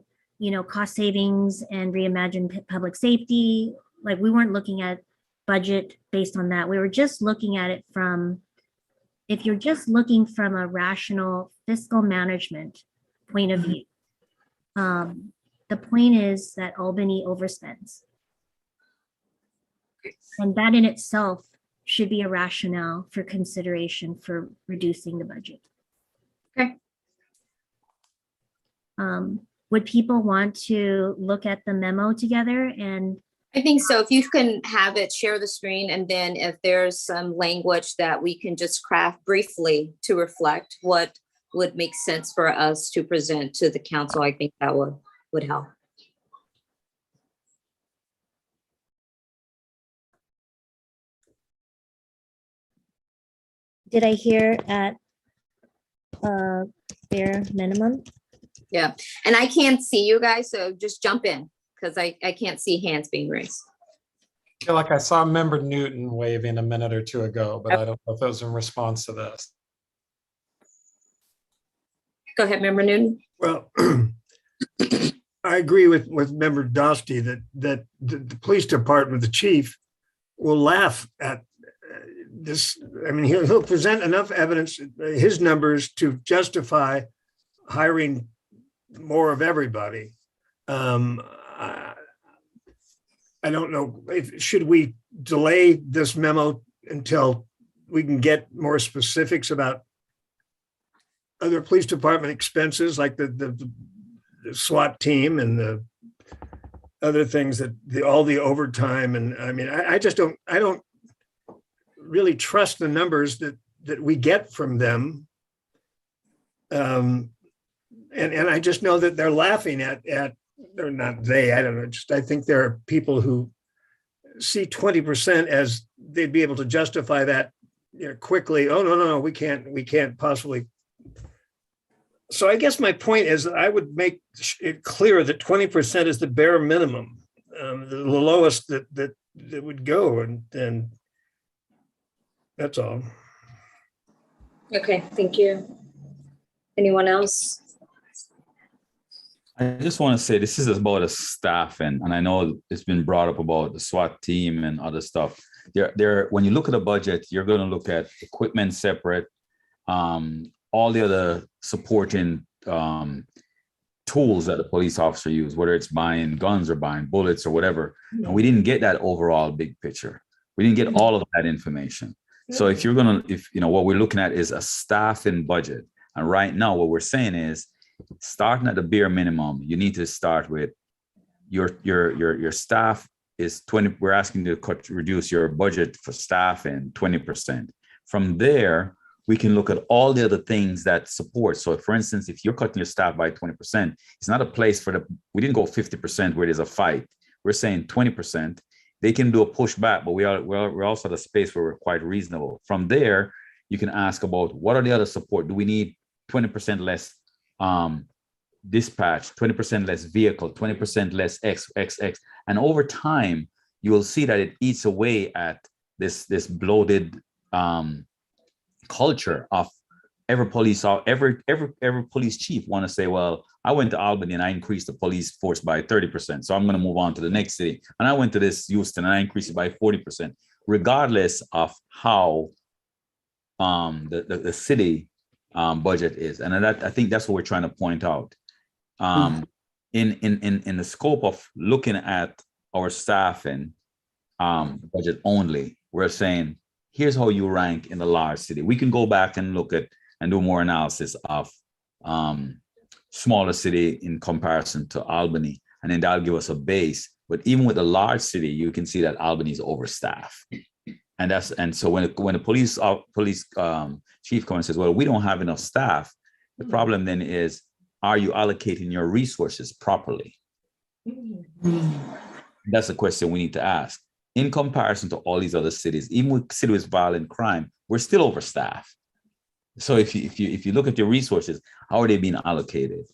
cost savings and reimagine public safety. Like we weren't looking at budget based on that. We were just looking at it from, if you're just looking from a rational fiscal management point of view, the point is that Albany overspends. And that in itself should be a rationale for consideration for reducing the budget. Okay. Would people want to look at the memo together? And I think so. If you can have it, share the screen, and then if there's some language that we can just craft briefly to reflect what would make sense for us to present to the council, I think that would help. did I hear at bare minimum? Yeah, and I can't see you guys, so just jump in because I can't see hands being raised. I feel like I saw Member Newton waving a minute or two ago, but I don't know if that was in response to this. Go ahead, Member Newton. Well, I agree with Member Dosty that the police department, the chief, will laugh at this. I mean, he'll present enough evidence, his numbers, to justify hiring more of everybody. I don't know, should we delay this memo until we can get more specifics about other police department expenses, like the SWAT team and the other things that all the overtime. And I mean, I don't really trust the numbers that we get from them. And I just know that they're laughing at, or not they, I don't know, I think there are people who see 20% as they'd be able to justify that quickly. Oh, no, we can't possibly. So I guess my point is that I would make it clear that 20% is the bare minimum, the lowest that would go, and that's all. Okay, thank you. Anyone else? I just want to say this is about the staff, and I know it's been brought up about the SWAT team and other stuff. When you look at the budget, you're going to look at equipment separate, all the other supporting tools that the police officer use, whether it's buying guns or buying bullets or whatever. And we didn't get that overall big picture. We didn't get all of that information. So if what we're looking at is a staffing budget, and right now what we're saying is, starting at the bare minimum, you need to start with your staff is 20. We're asking you to reduce your budget for staffing 20%. From there, we can look at all the other things that support. So for instance, if you're cutting your staff by 20%, it's not a place we didn't go 50% where there's a fight. We're saying 20%. They can do a pushback, but we're also at a space where we're quite reasonable. From there, you can ask about what are the other support? Do we need 20% less dispatch, 20% less vehicle, 20% less X. And over time, you will see that it eats away at this bloated culture of every police chief want to say, well, I went to Albany and I increased the police force by 30%. So I'm going to move on to the next city. And I went to this Houston and I increased it by 40%, regardless of how the city budget is. And I think that's what we're trying to point out. In the scope of looking at our staffing budget only, we're saying, here's how you rank in the large city. We can go back and look at and do more analysis of smaller city in comparison to Albany, and then that'll give us a base. But even with a large city, you can see that Albany is overstaffed. And so when the police chief comes and says, well, we don't have enough staff, the problem then is, are you allocating your resources properly? That's a question we need to ask. In comparison to all these other cities, even with cities with violent crime, we're still overstaffed. So if you look at your resources, how are they being allocated?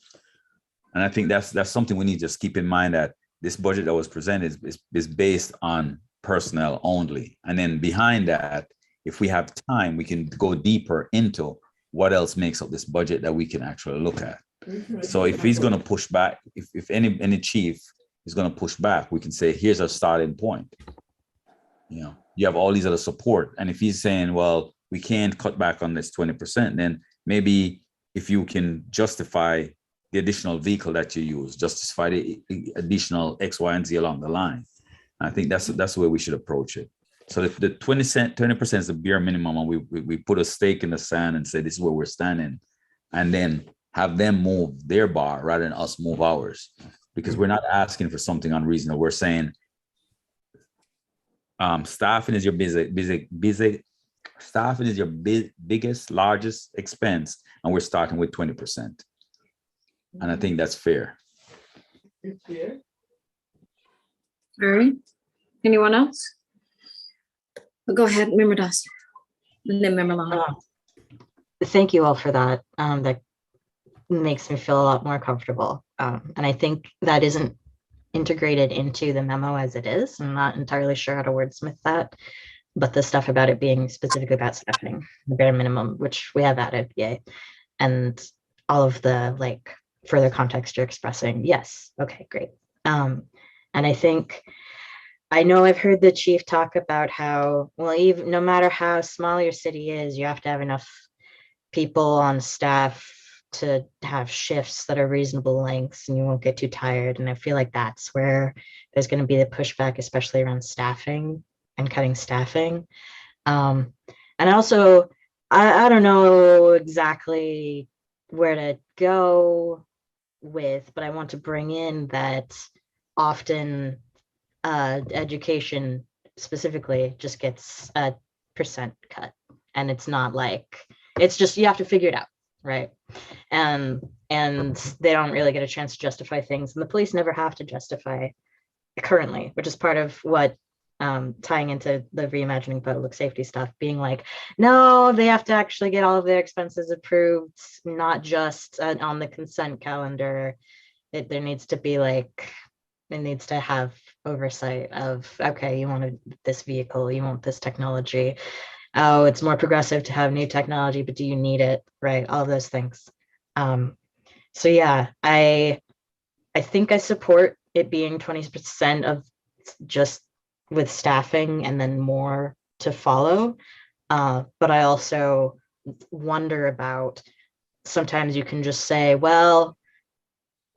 And I think that's something we need to just keep in mind, that this budget that was presented is based on personnel only. And then behind that, if we have time, we can go deeper into what else makes up this budget that we can actually look at. So if he's going to push back, if any chief is going to push back, we can say, here's our starting point. You know, you have all these other support. And if he's saying, well, we can't cut back on this 20%, then maybe if you can justify the additional vehicle that you use, justify the additional X, Y, and Z along the line. I think that's the way we should approach it. So if the 20% is the bare minimum, and we put a stake in the sand and say, this is where we're standing, and then have them move their bar rather than us move ours, because we're not asking for something unreasonable. We're saying staffing is your staffing is your biggest, largest expense, and we're starting with 20%. And I think that's fair. All right. Anyone else? Go ahead, Member Dawson. And then Member Long. Thank you all for that. That makes me feel a lot more comfortable. And I think that isn't integrated into the memo as it is. I'm not entirely sure how to wordsmith that, but the stuff about it being specifically about staffing, the bare minimum, which we have added, yay. And all of the like further context you're expressing, yes, okay, great. And I think, I know I've heard the chief talk about how, well, even no matter how small your city is, you have to have enough people on staff to have shifts that are reasonable lengths and you won't get too tired. And I feel like that's where there's going to be the pushback, especially around staffing and cutting staffing. And also, I don't know exactly where to go with, but I want to bring in that often education specifically just gets a % cut, and it's not like, it's just, you have to figure it out, right? And they don't really get a chance to justify things, and the police never have to justify currently, which is part of what tying into the reimagining public safety stuff, being like, no, they have to actually get all of their expenses approved, not just on the consent calendar. There needs to be like, it needs to have oversight of, okay, you wanted this vehicle, you want this technology. Oh, it's more progressive to have new technology, but do you need it? Right, all of those things. So yeah, I think I support it being 20% of just with staffing and then more to follow. But I also wonder about, sometimes you can just say, well,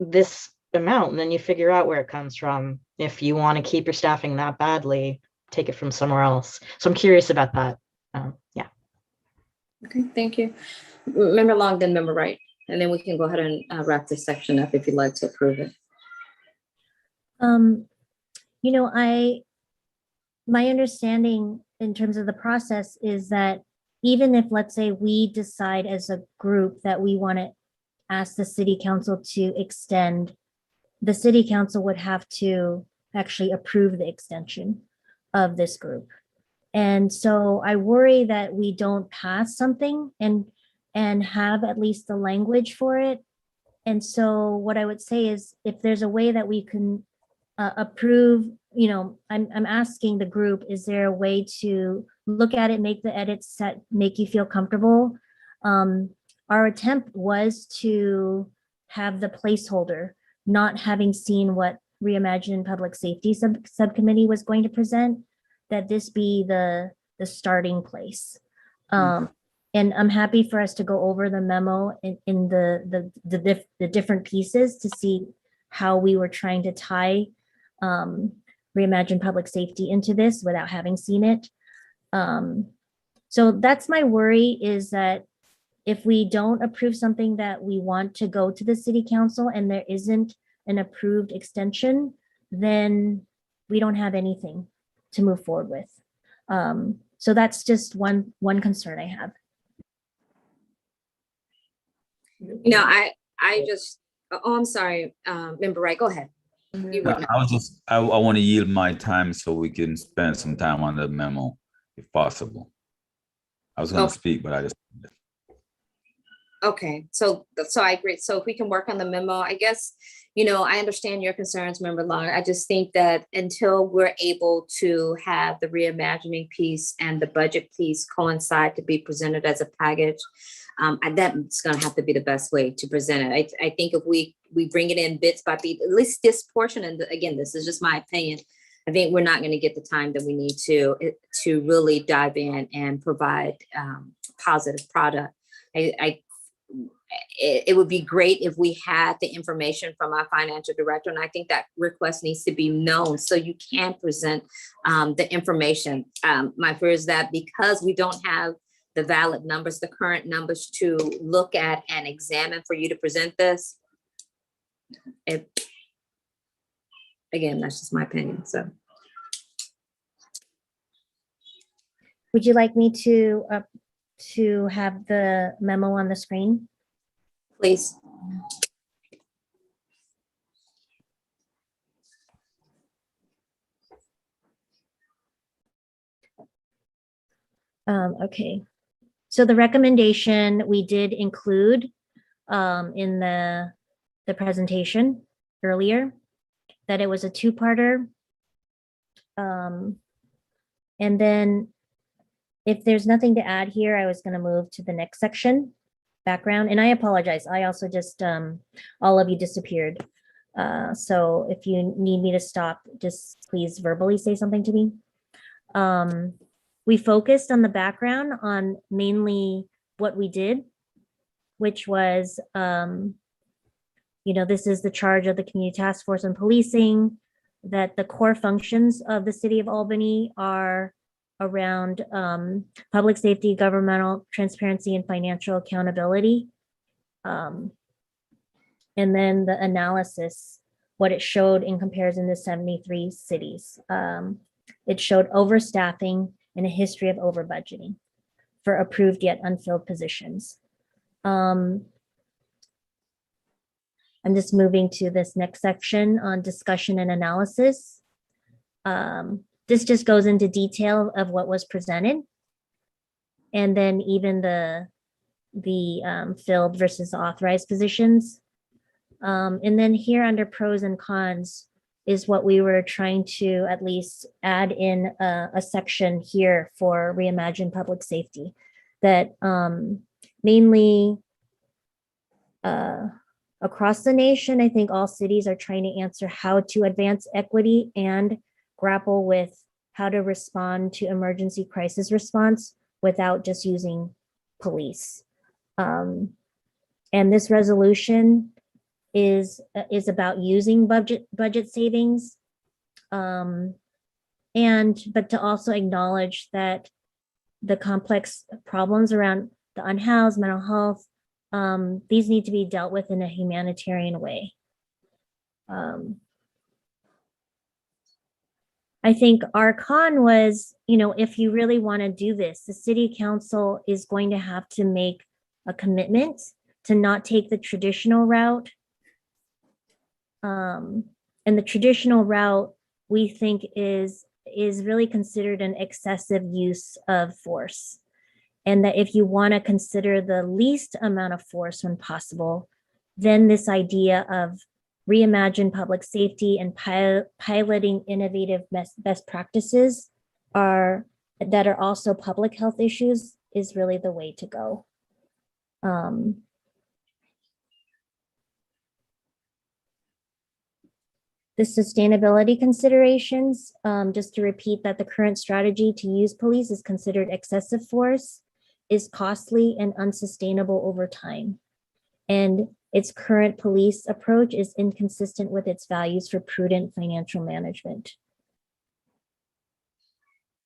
this amount, and then you figure out where it comes from. If you want to keep your staffing that badly, take it from somewhere else. So I'm curious about that. Yeah. Okay, thank you. Member Long, then Member Wright, and then we can go ahead and wrap this section up if you'd like to approve it. You know, my understanding in terms of the process is that even if, let's say, we decide as a group that we want to ask the city council to extend, the city council would have to actually approve the extension of this group. And so I worry that we don't pass something and have at least the language for it And so what I would say is if there's a way that we can approve, you know, I'm asking the group, is there a way to look at it, make the edits that make you feel comfortable? Our attempt was to have the placeholder, not having seen what Reimagine Public Safety Subcommittee was going to present, that this be the starting place. And I'm happy for us to go over the memo in the different pieces to see how we were trying to tie Reimagine Public Safety into this without having seen it. So that's my worry, is that if we don't approve something that we want to go to the city council and there isn't an approved extension, then we don't have anything to move forward with. So that's just one concern I have. You know, I just, oh, I'm sorry, Member Wright, go ahead. You were- I want to yield my time so we can spend some time on the memo, if possible. I was going to speak, but I just. Okay, so I agree. So if we can work on the memo, I guess, you know, I understand your concerns, Member Long. I just think that until we're able to have the reimagining piece and the budget piece coincide to be presented as a package, that's going to have to be the best way to present it. I think if we bring it in bits by bit, at least this portion, and again, this is just my opinion, I think we're not going to get the time that we need to really dive in and provide positive product. It would be great if we had the information from our financial director, and I think that request needs to be known so you can present the information. My fear is that because we don't have the valid numbers, the current numbers to look at and examine for you to present this, again, that's just my opinion. So, Would you like me to have the memo on the screen? please. Okay, so the recommendation we did include in the presentation earlier, that it was a two-parter. And then if there's nothing to add here, I was going to move to the next section, background. And I apologize. I also just, all of you disappeared. So if you need me to stop, just please verbally say something to me. We focused on the background on mainly what we did, which was, you know, this is the charge of the Community Task Force on Policing, that the core functions of the city of Albany are around public safety, governmental transparency, and financial accountability. And then the analysis, what it showed in comparison to 73 cities. It showed overstaffing and a history of over budgeting for approved yet unfilled positions. I'm just moving to this next section on discussion and analysis. This just goes into detail of what was presented. And then even the filled versus authorized positions. And then here under pros and cons is what we were trying to at least add in a section here for Reimagine Public Safety, that mainly across the nation, I think all cities are trying to answer how to advance equity and grapple with how to respond to emergency crisis response without just using police. And this resolution is about using budget savings, but to also acknowledge that the complex problems around the unhoused, mental health, these need to be dealt with in a humanitarian way. I think our con was, you know, if you really want to do this, the city council is going to have to make a commitment to not take the traditional route. And the traditional route, we think, is really considered an excessive use of force. And that if you want to consider the least amount of force when possible, then this idea of reimagine public safety and piloting innovative best practices that are also public health issues is really the way to go. The sustainability considerations, just to repeat that the current strategy to use police is considered excessive force, is costly and unsustainable over time. And its current police approach is inconsistent with its values for prudent financial management.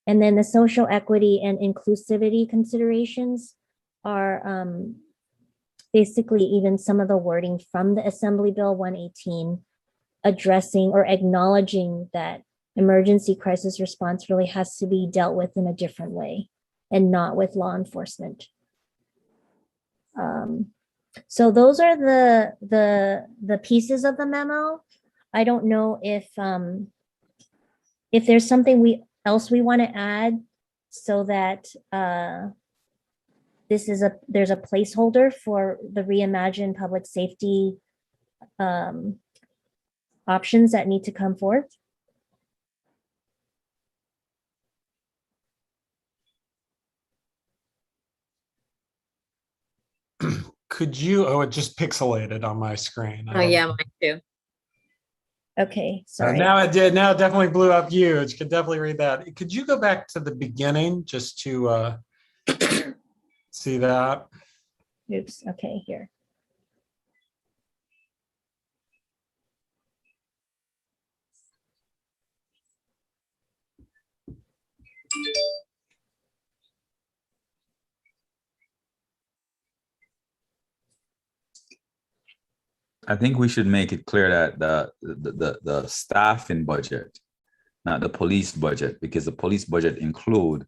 And then the social equity and inclusivity considerations are basically even some of the wording from the Assembly Bill 118 addressing or acknowledging that emergency crisis response really has to be dealt with in a different way and not with law enforcement. So those are the pieces of the memo. I don't know if there's something else we want to add so that there's a placeholder for the Reimagine public safety options that need to come forth. Could you, oh, it just pixelated on my screen. Oh, yeah, mine too. Okay, sorry. Now it did. Now it definitely blew up huge. Could definitely read that. Could you go back to the beginning just to see that? Oops, okay, here. I think we should make it clear that the staffing budget, not the police budget, because the police budget include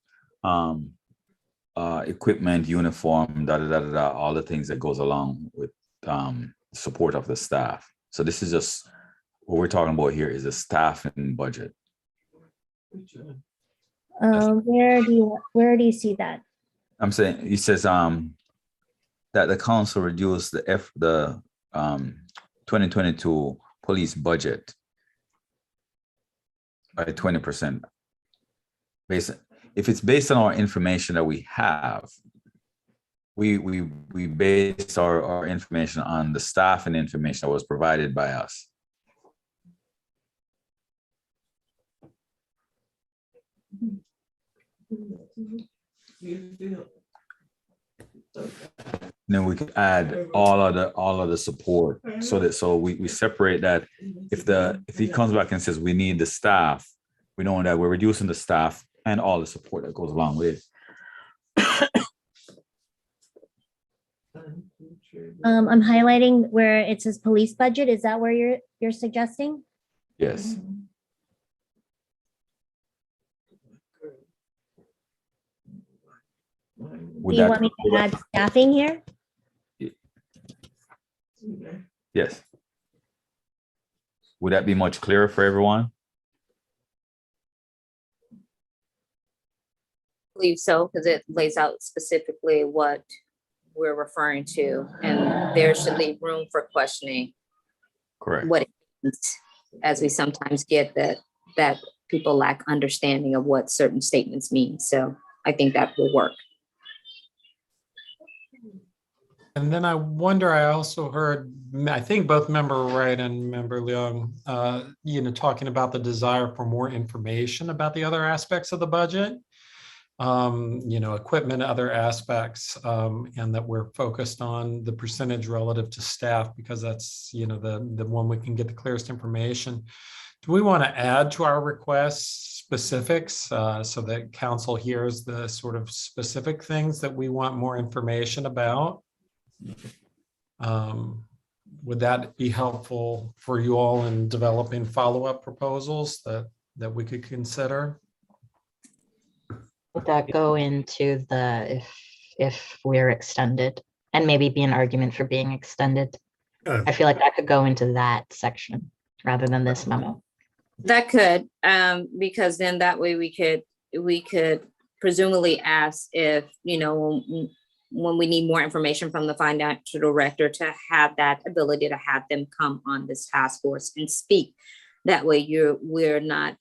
equipment, uniform, all the things that goes along with support of the staff. So this is just what we're talking about here is a staffing budget. Where do you see that? I'm saying it says that the council reduced the 2022 police budget by 20%. If it's based on our information that we have, we base our information on the staff and information that was provided by us. Then we could add all of the support so we separate that. If he comes back and says we need the staff, we know that we're reducing the staff and all the support that goes along with it. I'm highlighting where it says police budget. Is that where you're suggesting? Yes. Do you want me to add staffing here? Yes. Would that be much clearer for everyone? I believe so, because it lays out specifically what we're referring to, and there should leave room for questioning. Correct. What it means, as we sometimes get that people lack understanding of what certain statements mean. So I think that will work. And then I wonder, I also heard, I think both Member Wright and Member Leung, talking about the desire for more information about the other aspects of the budget, equipment, other aspects, and that we're focused on the percentage relative to staff because that's, the one we can get the clearest information. Do we want to add to our requests specifics so that council hears the sort of specific things that we want more information about? Would that be helpful for you all in developing follow-up proposals that we could consider? Would that go into the if we're extended and maybe be an argument for being extended? I feel like that could go into that section rather than this memo. That could, because then that way we could presumably ask if, when we need more information from the financial director, to have that ability to have them come on this task force and speak. That way we're not,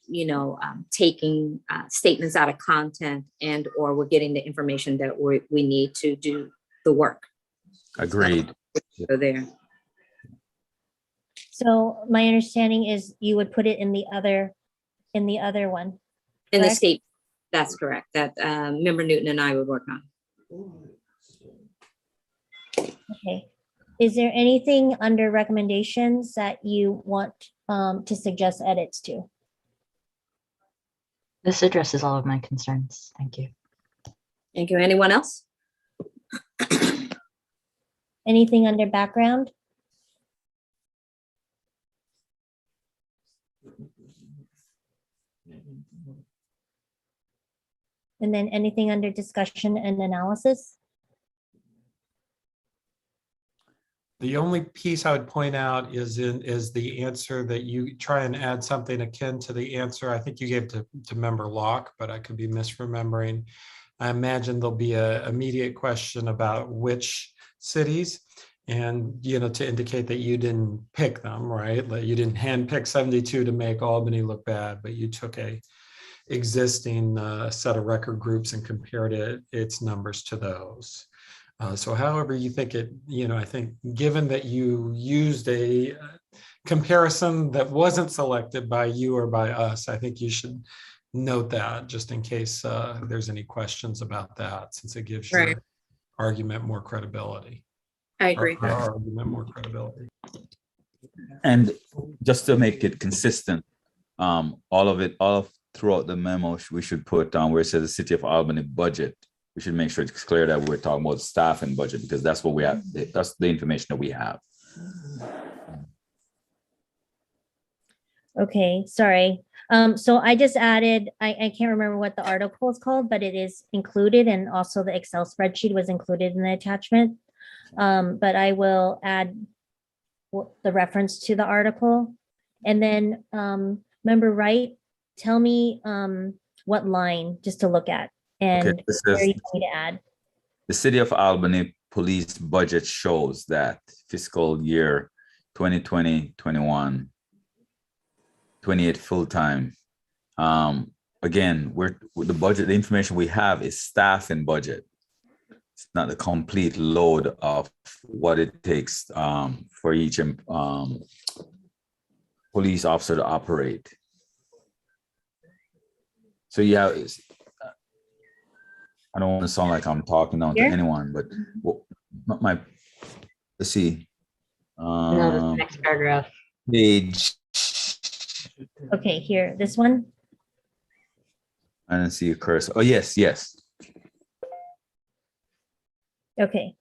taking statements out of content or we're getting the information that we need to do the work. Agreed. So there. So my understanding is you would put it in the other one. In the Correct? state, that's correct. That Member Newton and I would work on. Okay. Is there anything under recommendations that you want to suggest edits to? This addresses all of my concerns. Thank you. Thank you. Anyone else? Anything under background? And then anything under discussion and analysis? The only piece I would point out is the answer that you try and add something akin to the answer I think you gave to Member Locke, but I could be misremembering. I imagine there'll be an immediate question about which cities, and to indicate that you didn't pick them, right? Like you didn't handpick 72 to make Albany look bad, but you took a existing set of record groups and compared its numbers to those. So however you think it, I think given that you used a comparison that wasn't selected by you or by us, I think you should note that just in case there's any questions about that, since it gives your argument more credibility. I agree. Our argument more credibility. And just to make it consistent, throughout the memo, we should put down where it says the City of Albany budget. We should make sure it's clear that we're talking about staff and budget, because that's what we have. That's the information that we have. Okay, sorry. So I just added, I can't remember what the article is called, but it is included, and also the Excel spreadsheet was included in the attachment. But I will add the reference to the article. And then Member Wright, tell me what line just to look at and Okay, this where is you need to add. the City of Albany police budget shows that fiscal year 2020-21, 28 full-time. Again, the budget, the information we have is staff and budget. It's not the complete load of what it takes for each police officer to operate. So yeah, I don't want to sound like I'm talking down to anyone, but let's see. No, the next paragraph. Page. Okay, here, this one. I didn't see a cursor. Oh, yes. Okay.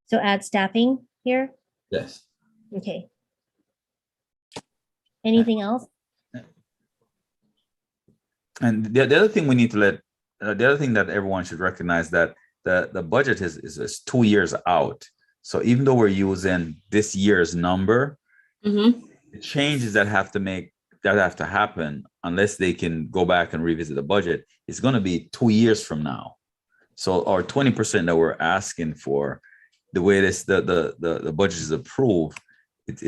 So add staffing here. Yes. Okay. Anything else? And the other thing we need to the other thing that everyone should recognize, that the budget is 2 years out. So even though we're using this year's number, the changes that have to happen, unless they can go back and revisit the budget, it's going to be 2 years from now. So our 20% that we're asking for, the way the budget is approved, it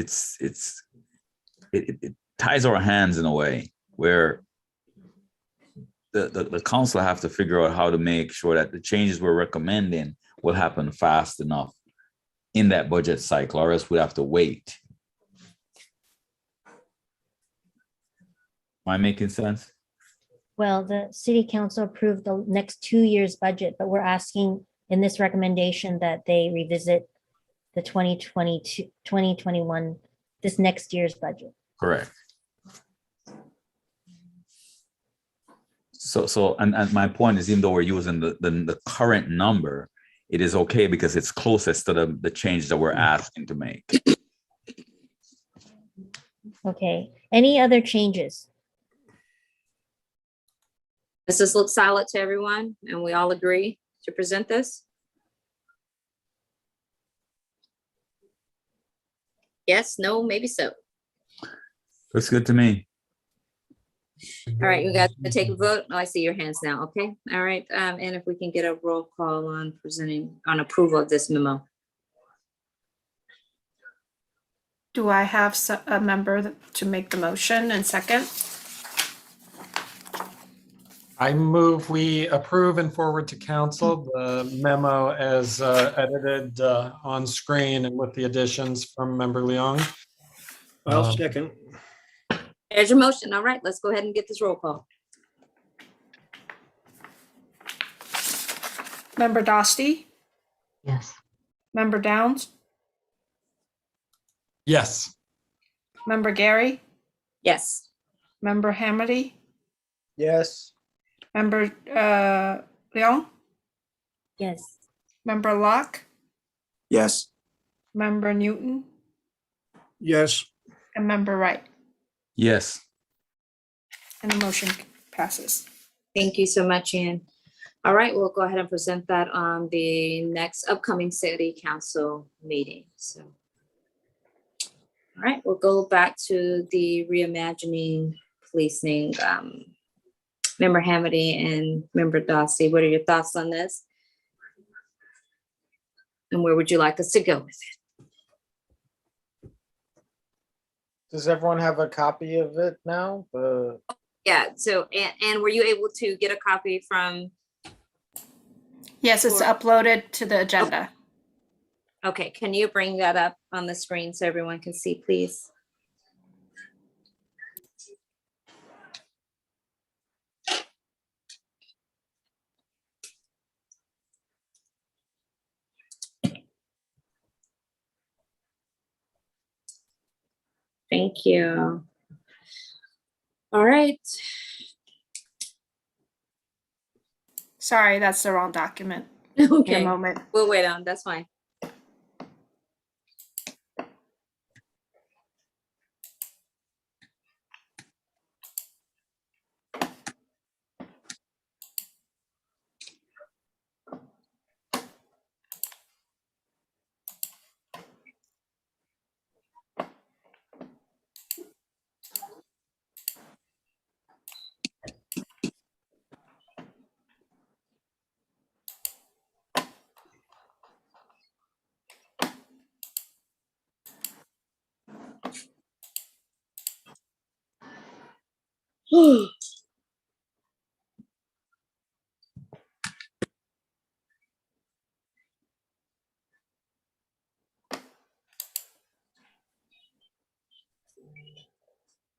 ties our hands in a way where the council have to figure out how to make sure that the changes we're recommending will happen fast enough in that budget cycle, or else we have to wait. Am I making sense? Well, the city council approved the next 2 years budget, but we're asking in this recommendation that they revisit the 2022, 2021, this next year's budget. Correct. So and my point is, even though we're using the current number, it is okay because it's closest to the change that we're asking to make. Okay, any other changes? Does this look solid to everyone and we all agree to present this? Yes, no, maybe so. Looks good to me. All right, you guys gonna take a vote? Oh, I see your hands now. Okay, all right. And if we can get a roll call on presenting, on approval of this memo. Do I have a member to make the motion and second? I move we approve and forward to council the memo as edited on screen and with the additions from member Leong. I'll second. There's your motion. All right, let's go ahead and get this roll call. Member Dosty, Yes. member Downs, Yes. member Gary, Yes. member Hamady, Yes. member Leong, Yes. member Locke, Yes. member Newton, Yes. and member Wright. Yes. And the motion passes. Thank you so much, Ian. All right, we'll go ahead and present that on the next upcoming city council meeting, so. All right, we'll go back to the reimagining policing. Member Hamady and member Dossie, what are your thoughts on this? And where would you like us to go with it? Does everyone have a copy of it now? Yeah, so, and were you able to get a copy from, Yes, it's uploaded to the agenda. okay, can you bring that up on the screen so everyone can see, please? Thank you. All right. Sorry, that's the wrong document. In a Okay, moment. we'll wait on, that's fine.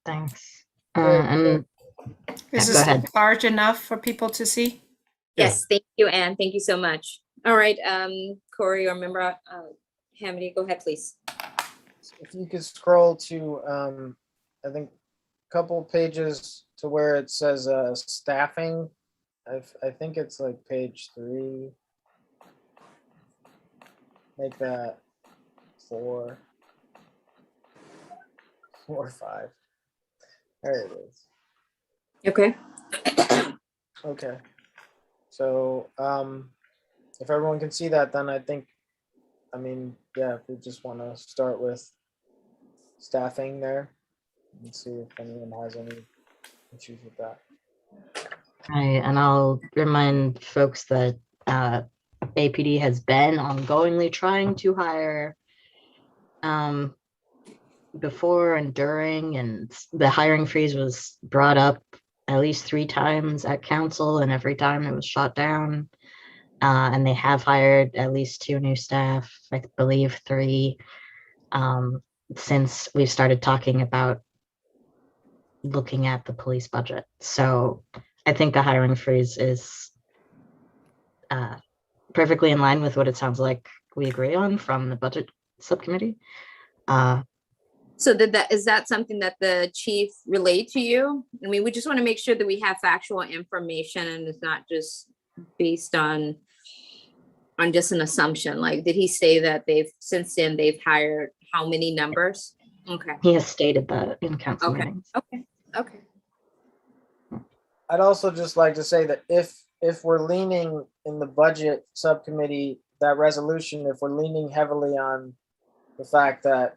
Thanks. Great. And Is go this ahead. large enough for people to see? Yes, thank you, Anne. Thank you so much. All right, Corey or member Hamady, go ahead, please. If you could scroll to, I think, a couple pages to where it says staffing. I think it's like page 3. Make that 4 or 5. There it is. Okay. Okay. So if everyone can see that, then I think, I mean, yeah, if we just want to start with staffing there and see if anyone has any issues with that. Right, and I'll remind folks that APD has been ongoingly trying to hire before and during, and the hiring freeze was brought up at least 3 times at council, and every time it was shot down. And they have hired at least 2 new staff, I believe 3, since we started talking about looking at the police budget. So I think the hiring freeze is perfectly in line with what it sounds like we agree on from the budget subcommittee. So is that something that the chief relayed to you? I mean, we just want to make sure that we have factual information and it's not just based on just an assumption. Like, did he say that since then they've hired how many numbers? Okay. He has stated that in council Okay. meetings. Okay. I'd also just like to say that if we're leaning in the budget subcommittee, that resolution, if we're leaning heavily on the fact that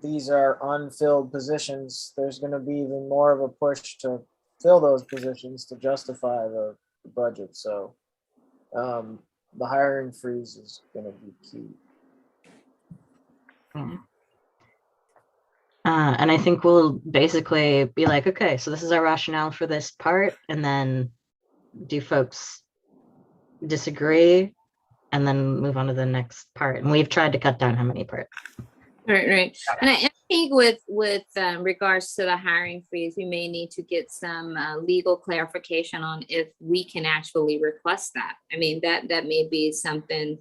these are unfilled positions, there's going to be even more of a push to fill those positions to justify the budget. So the hiring freeze is going to be key. And I think we'll basically be like, okay, so this is our rationale for this part, and then do folks disagree, and then move on to the next part. And we've tried to cut down how many parts. Right. And I think with regards to the hiring freeze, we may need to get some legal clarification on if we can actually request that. I mean, that may be something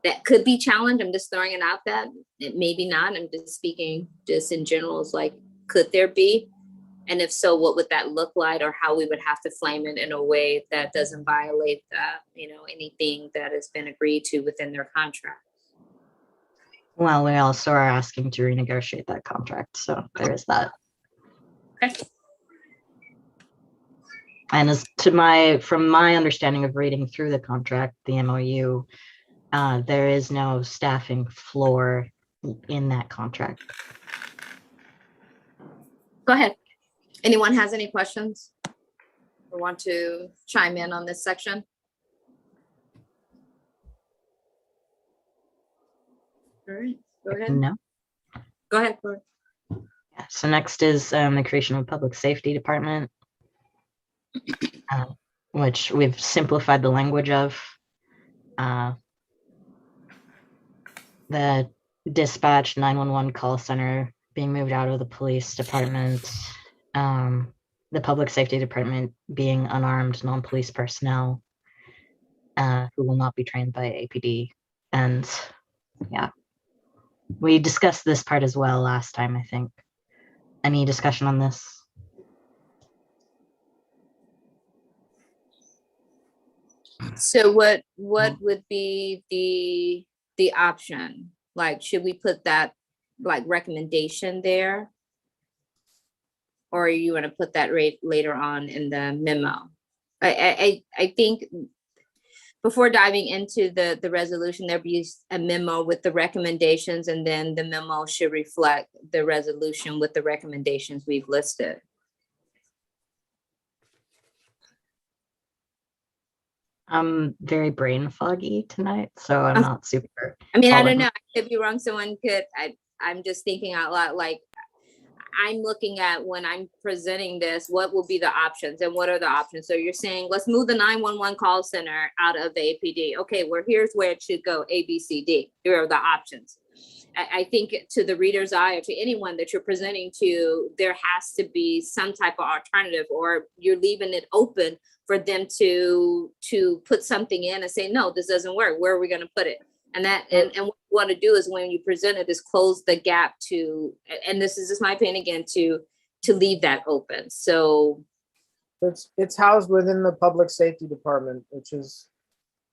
that could be challenged. I'm just throwing it out that it maybe not. I'm just speaking just in general. It's like, could there be? And if so, what would that look like, or how we would have to frame it in a way that doesn't violate anything that has been agreed to within their contract. Well, we also are asking to renegotiate that contract, so there is that. Okay. And from my understanding of reading through the contract, the MOU, there is no staffing floor in that contract. Go ahead. Anyone has any questions or want to chime in on this section? All right, go ahead. No. Go ahead. Yeah, so next is the creation of a public safety department, which we've simplified the language of. The dispatch 911 call center being moved out of the police department. The public safety department being unarmed non-police personnel who will not be trained by APD. And yeah, we discussed this part as well last time, I think. Any discussion on this? So what would be the option? Like, should we put that like recommendation there? Or are you going to put that later on in the memo? I think before diving into the resolution, there'll be a memo with the recommendations, and then the memo should reflect the resolution with the recommendations we've listed. I'm very brain foggy tonight, so I'm not super. I mean, I don't know. I could be wrong. Someone could. I'm just thinking out loud. Like, I'm looking at when I'm presenting this, what will be the options and what are the options? So you're saying, let's move the 911 call center out of the APD. Okay, well, here's where it should go, A, B, C, D. Here are the options. I think to the reader's eye or to anyone that you're presenting to, there has to be some type of alternative, or you're leaving it open for them to put something in and say, no, this doesn't work. Where are we going to put it? And what you want to do is when you present it is close the gap to, and this is just my opinion again, to leave that open. So it's housed within the public safety department, which is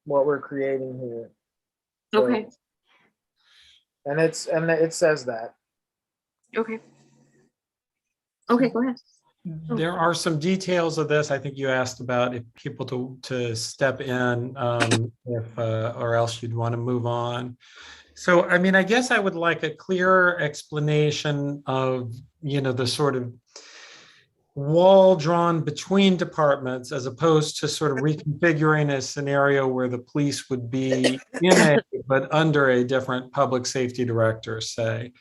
what we're creating here. So, okay. And it says that. Okay. Okay, go ahead. There are some details of this. I think you asked about if people to step in, or else you'd want to move on. So, I mean, I guess I would like a clearer explanation of, the sort of wall drawn between departments, as opposed to sort of reconfiguring a scenario where the police would be but under a different public safety director, say.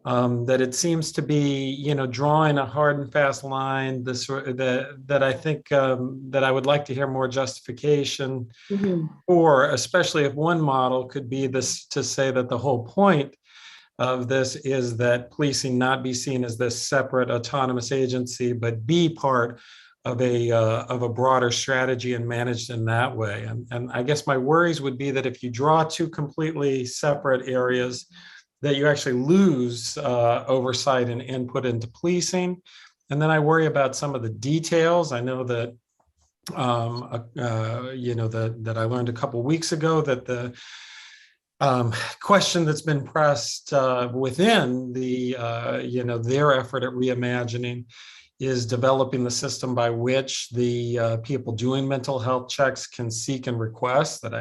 That it seems to be, drawing a hard and fast line, that I think that I would like to hear more justification for, especially if one model could be this, to say that the whole point of this is that policing not be seen as this separate autonomous agency, but be part of a broader strategy and managed in that way. And I guess my worries would be that if you draw two completely separate areas, that you actually lose oversight and input into policing. And then I worry about some of the details. I know that, that I learned a couple of weeks ago that the question that's been pressed within the, their effort at reimagining is developing the system by which the people doing mental health checks can seek and request that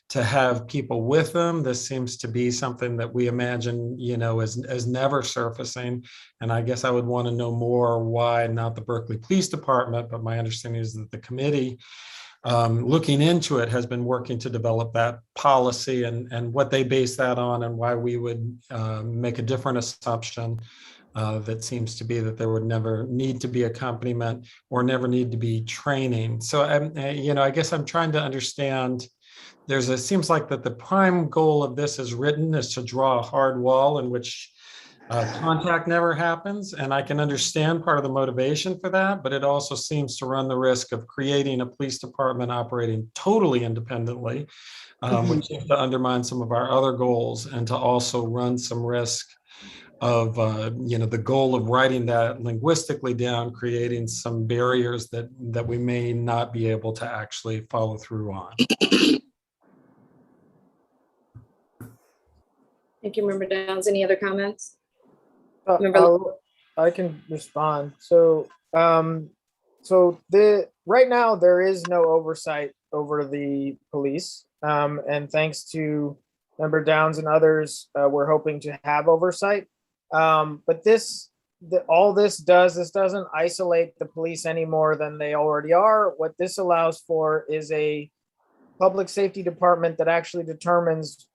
to have people with them. This seems to be something that we imagine, as never surfacing. And I guess I would want to know more why not the Berkeley Police Department, but my understanding is that the committee looking into it has been working to develop that policy and what they base that on and why we would make a different assumption. That seems to be that there would never need to be accompaniment or never need to be training. So I guess I'm trying to understand. Seems like that the prime goal of this is to draw a hard wall in which contact never happens. And I can understand part of the motivation for that, but it also seems to run the risk of creating a police department operating totally independently, which seems to undermine some of our other goals and to also run some risk of the goal of writing that linguistically down, creating some barriers that we may not be able to actually follow through on. Thank you, Member Downs. Any other comments? Member- I can respond. So right now there is no oversight over the police, and thanks to Member Downs and others, we're hoping to have oversight. But all this doesn't isolate the police any more than they already are. What this allows for is a public safety department that actually determines,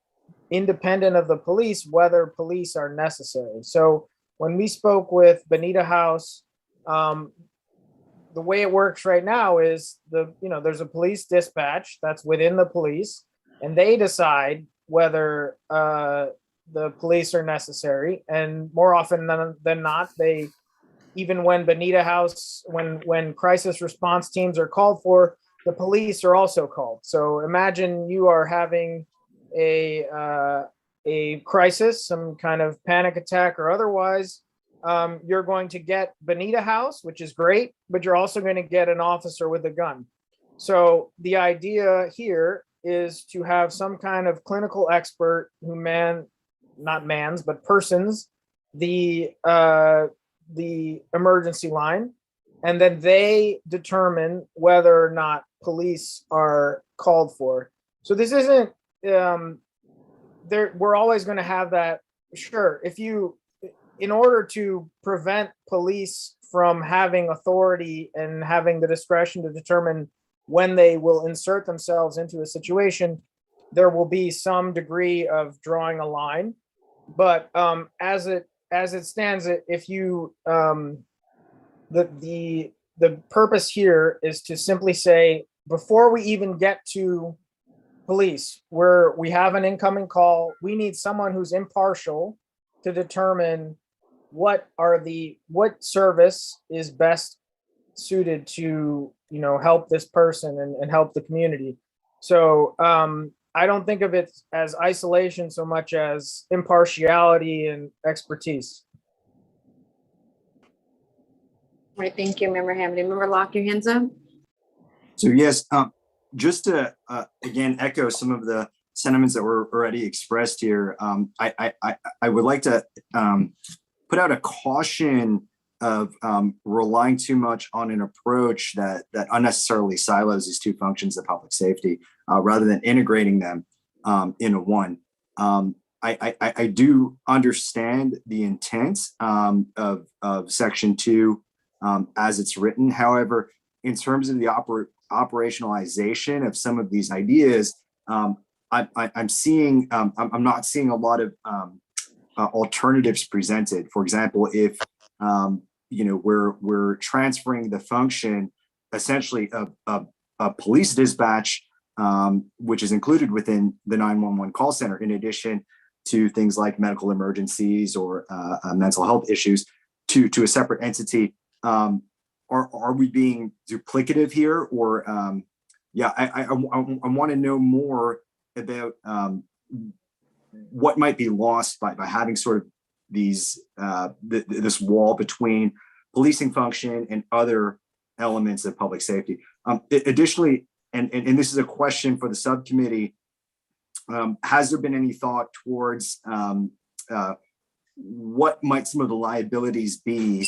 independent of the police, whether police are necessary. So when we spoke with Bonita House, the way it works right now is there's a police dispatch that's within the police, and they decide whether the police are necessary. And more often than not, even when Bonita House, when crisis response teams are called for, the police are also called. So imagine you are having a crisis, some kind of panic attack or otherwise, you're going to get Bonita House, which is great, but you're also going to get an officer with a gun. So the idea here is to have some kind of clinical expert who persons the emergency line, and then they determine whether or not police are called for. So this isn't we're always going to have that. Sure, in order to prevent police from having authority and having the discretion to determine when they will insert themselves into a situation, there will be some degree of drawing a line. But as it stands, if you the purpose here is to simply say, before we even get to police, where we have an incoming call, we need someone who's impartial to determine what service is best suited to help this person and help the community. So I don't think of it as isolation so much as impartiality and expertise. All right, thank you, Member Hamady. Member Locke, your hands up. So yes, just to again echo some of the sentiments that were already expressed here, I would like to put out a caution of relying too much on an approach that unnecessarily silos these two functions of public safety rather than integrating them into one. I do understand the intent of Section 2 as it's written. However, in terms of the operationalization of some of these ideas, I'm not seeing a lot of alternatives presented. For example, if we're transferring the function essentially of police dispatch, which is included within the 911 call center, in addition to things like medical emergencies or mental health issues, to a separate entity. Are we being duplicative here? Or I want to know more about what might be lost by having sort of these this wall between policing function and other elements of public safety. Additionally, and this is a question for the subcommittee, has there been any thought towards what might some of the liabilities be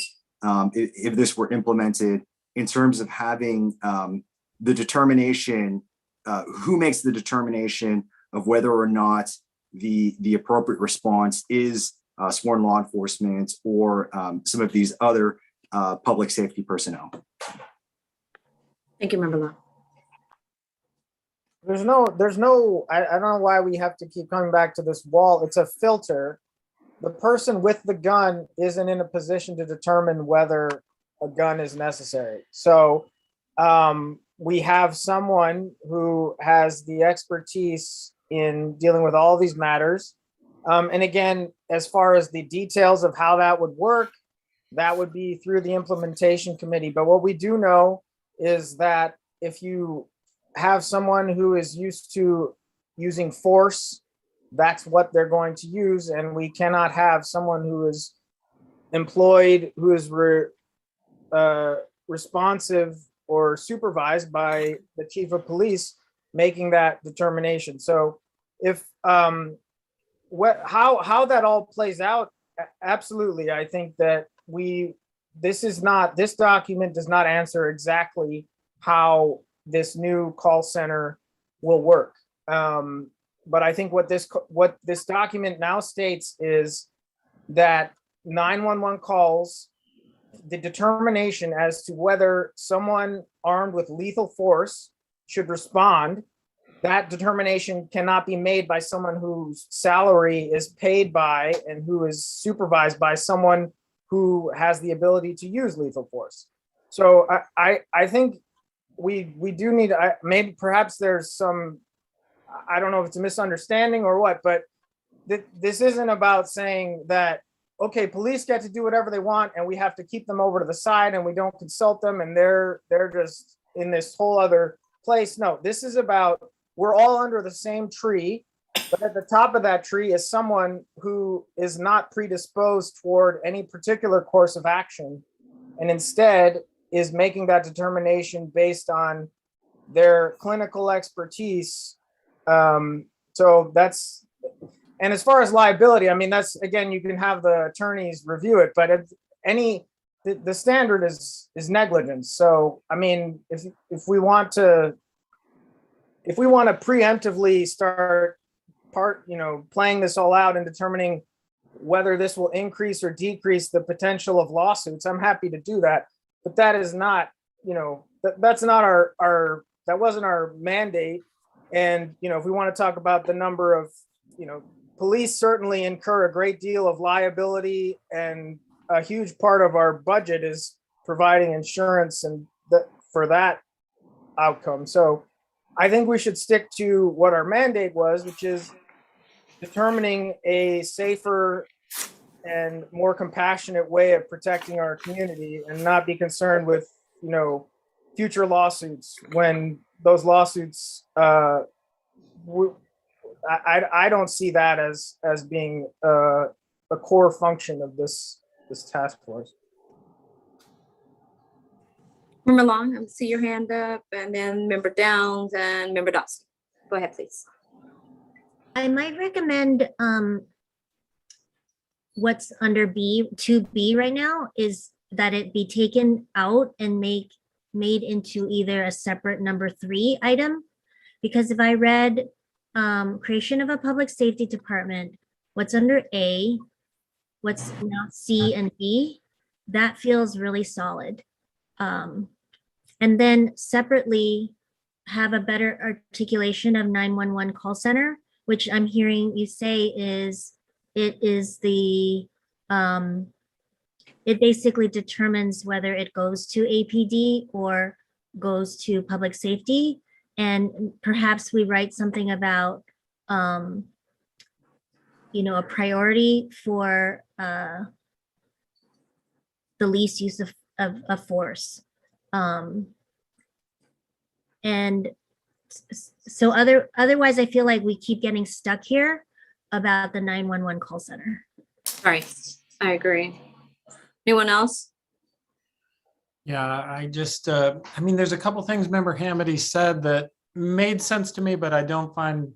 if this were implemented, in terms of having the determination, who makes the determination of whether or not the appropriate response is sworn law enforcement or some of these other public safety personnel. Thank you, Member Long. I don't know why we have to keep coming back to this wall. It's a filter. The person with the gun isn't in a position to determine whether a gun is necessary. So we have someone who has the expertise in dealing with all these matters. And again, as far as the details of how that would work, that would be through the implementation committee. But what we do know is that if you have someone who is used to using force, that's what they're going to use. And we cannot have someone who is employed, who is responsive or supervised by the chief of police making that determination. So if how that all plays out, absolutely, I think that this document does not answer exactly how this new call center will work. But I think what this document now states is that 911 calls, the determination as to whether someone armed with lethal force should respond, that determination cannot be made by someone whose salary is paid by and who is supervised by someone who has the ability to use lethal force. So I think we do need, maybe perhaps there's some, I don't know if it's a misunderstanding or what, but this isn't about saying that, okay, police get to do whatever they want and we have to keep them over to the side and we don't consult them and they're just in this whole other place. No, this is about, we're all under the same tree, but at the top of that tree is someone who is not predisposed toward any particular course of action and instead is making that determination based on their clinical expertise. So that's, and as far as liability, I mean, that's, again, you can have the attorneys review it, but the standard is negligence. So, I mean, if we want to preemptively start playing this all out and determining whether this will increase or decrease the potential of lawsuits, I'm happy to do that. But that is not, that's not that wasn't our mandate. And, if we want to talk about the number of, police certainly incur a great deal of liability, and a huge part of our budget is providing insurance and for that outcome. So I think we should stick to what our mandate was, which is determining a safer and more compassionate way of protecting our community and not be concerned with, future lawsuits when those lawsuits, I don't see that as being a core function of this task force. Member Long, I see your hand up, and then Member Downs and Member Dawson. Go ahead, please. I might recommend what's under 2B right now is that it be taken out and made into either a separate number 3 item. Because if I read creation of a public safety department, what's under A, what's now C and D, that feels really solid. And then separately have a better articulation of 911 call center, which I'm hearing you say it basically determines whether it goes to APD or goes to public safety. And perhaps we write something about, a priority for the least use of force. And so otherwise, I feel like we keep getting stuck here about the 911 call center. Sorry, I agree. Anyone else? Yeah, I just, there's a couple things Member Hamady said that made sense to me, but I don't find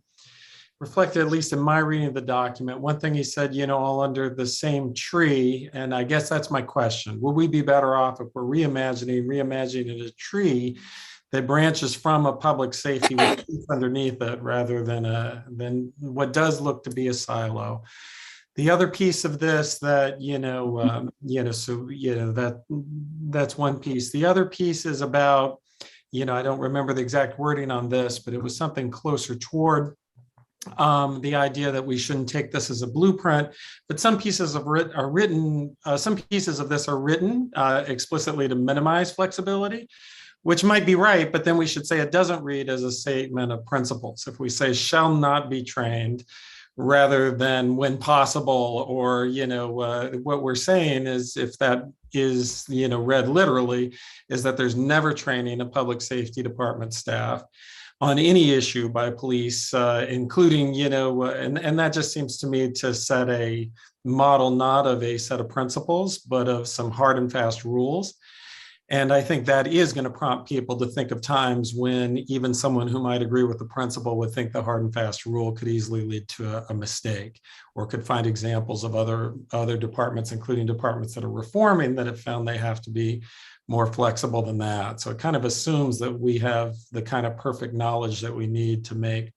reflected, at least in my reading of the document. One thing he said, all under the same tree, and I guess that's my question. Will we be better off if we're reimagining a tree that branches from a public safety with teeth underneath it rather than what does look to be a silo. The other piece of this that, that's one piece. The other piece is about, I don't remember the exact wording on this, but it was something closer toward the idea that we shouldn't take this as a blueprint, but some pieces of some pieces of this are written explicitly to minimize flexibility, which might be right, but then we should say it doesn't read as a statement of principles. If we say shall not be trained rather than when possible, or, what we're saying is, if that is, read literally, is that there's never training of public safety department staff on any issue by police, including, and that just seems to me to set a model, not of a set of principles, but of some hard and fast rules. And I think that is going to prompt people to think of times when even someone who might agree with the principle would think the hard and fast rule could easily lead to a mistake, or could find examples of other departments, including departments that are reforming, that have found they have to be more flexible than that. So it kind of assumes that we have the kind of perfect knowledge that we need to make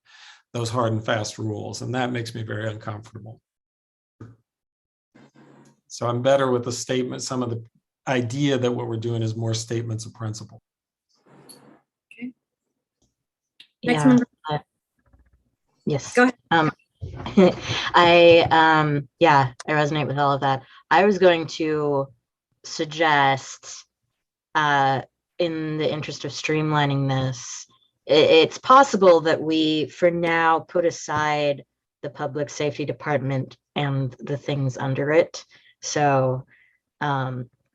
those hard and fast rules. And that makes me very uncomfortable. So I'm better with the statement, some of the idea that what we're doing is more statements of principle. Next Yeah. member. Yes. Go ahead. I resonate with all of that. I was going to suggest, in the interest of streamlining this, it's possible that we, for now, put aside the public safety department and the things under it. So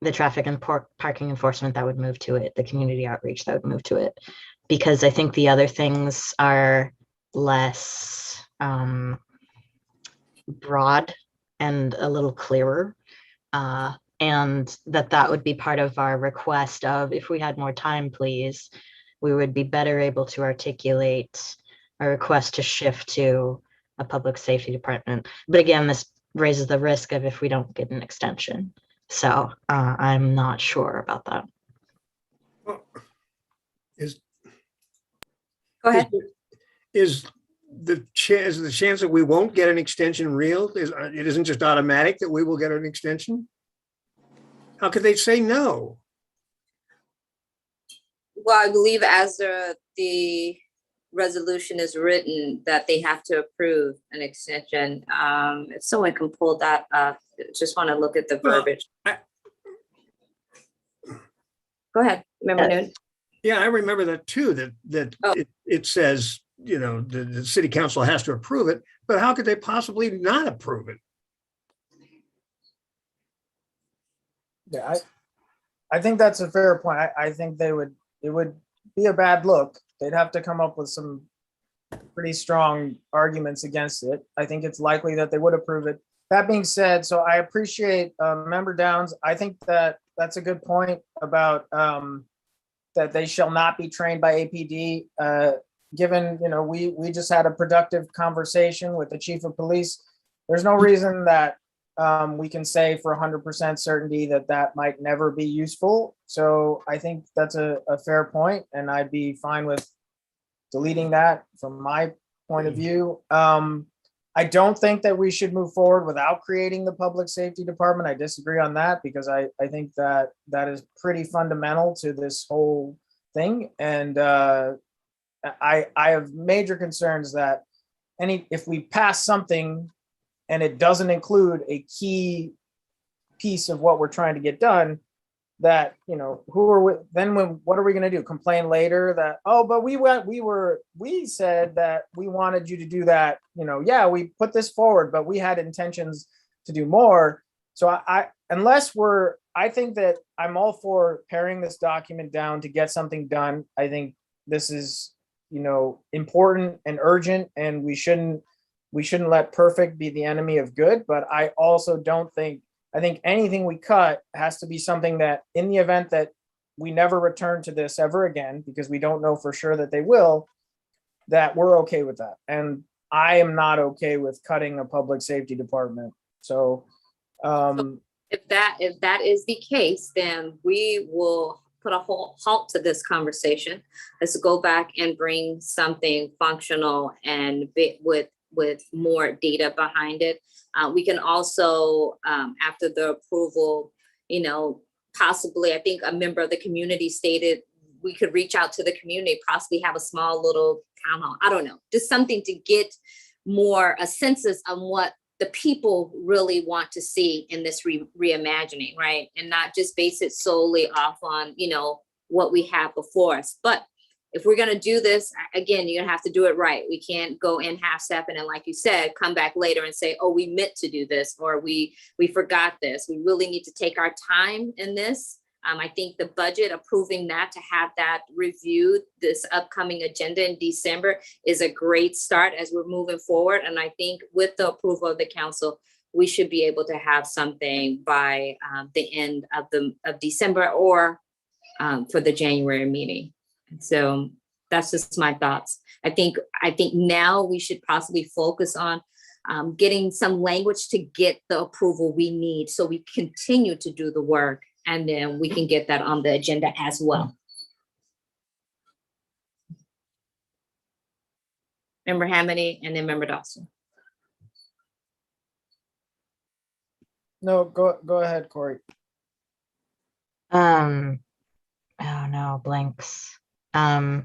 the traffic and parking enforcement, that would move to it. The community outreach, that would move to it. Because I think the other things are less broad and a little clearer. And that would be part of our request of, if we had more time, please, we would be better able to articulate a request to shift to a public safety department. But again, this raises the risk of if we don't get an extension. So I'm not sure about that. Well, Go ahead. Is the chance that we won't get an extension real? It isn't just automatic that we will get an extension? How could they say no? Well, I believe as the resolution is written, that they have to approve an extension. If someone can pull that up, just want to look at the verbiage. Go ahead, Member Noon. Yeah, I remember that too, that it says, the city council has to approve it, but how could they possibly not approve it? Yeah, I think that's a fair point. I think it would be a bad look. They'd have to come up with some pretty strong arguments against it. I think it's likely that they would approve it. That being said, so I appreciate Member Downs. I think that's a good point about that they shall not be trained by APD. Given, we just had a productive conversation with the chief of police. There's no reason that we can say for 100% certainty that might never be useful. So I think that's a fair point, and I'd be fine with deleting that from my point of view. I don't think that we should move forward without creating the public safety department. I disagree on that, because I think that is pretty fundamental to this whole thing. And I have major concerns that if we pass something and it doesn't include a key piece of what we're trying to get done, that, what are we going to do? Complain later that, but we said that we wanted you to do that. We put this forward, but we had intentions to do more. So I think that I'm all for paring this document down to get something done. I think this is, important and urgent, and we shouldn't let perfect be the enemy of good. But I also I think anything we cut has to be something that, in the event that we never return to this ever again, because we don't know for sure that they will, that we're okay with that. And I am not okay with cutting a public safety department. So if that is the case, then we will put a whole halt to this conversation. Let's go back and bring something functional and with more data behind it. We can also, after the approval, possibly, I think a member of the community stated we could reach out to the community, possibly have a small little town hall. I don't know, just something to get more a census on what the people really want to see in this reimagining, right? And not just base it solely off on, what we have before us. But if we're going to do this, again, you're going to have to do it right. We can't go in half-stepping and, like you said, come back later and say, oh, we meant to do this, or we forgot this. We really need to take our time in this. I think the budget, approving that, to have that reviewed, this upcoming agenda in December, is a great start as we're moving forward. And I think with the approval of the council, we should be able to have something by the end of December, or for the January meeting. So that's just my thoughts. I think now we should possibly focus on getting some language to get the approval we need, so we continue to do the work, and then we can get that on the agenda as well. Member Hamady, and then Member Dawson. No, go ahead, Corey. Oh no, blanks. I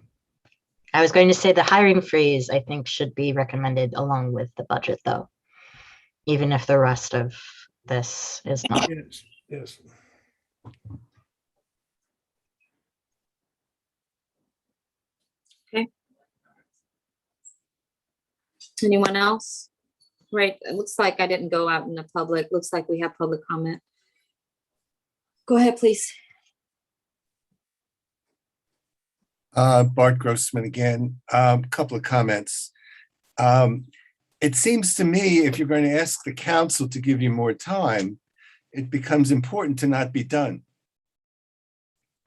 was going to say the hiring freeze, I think, should be recommended along with the budget, though, even if the rest of this is not. Yes. Okay. Anyone else? Right, it looks like I didn't go out in the public. Looks like we have public comment. Go ahead, please. Bart Grossman again. Couple of comments. It seems to me, if you're going to ask the council to give you more time, it becomes important to not be done.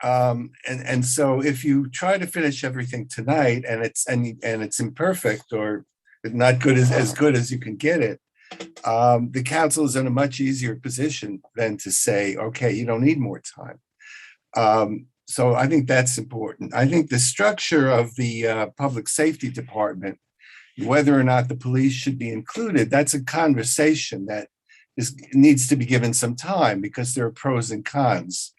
And so if you try to finish everything tonight and it's imperfect, or not good as good as you can get it, the council is in a much easier position than to say, okay, you don't need more time. So I think that's important. I think the structure of the public safety department, whether or not the police should be included, that's a conversation that needs to be given some time, because there are pros and cons.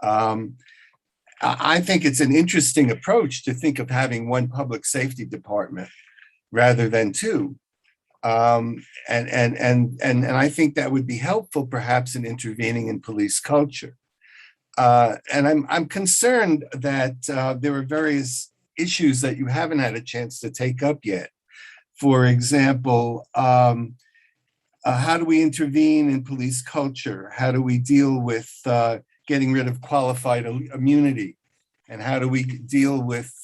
I think it's an interesting approach to think of having one public safety department rather than two. And I think that would be helpful, perhaps, in intervening in police culture. And I'm concerned that there are various issues that you haven't had a chance to take up yet. For example, how do we intervene in police culture? How do we deal with getting rid of qualified immunity? And how do we deal with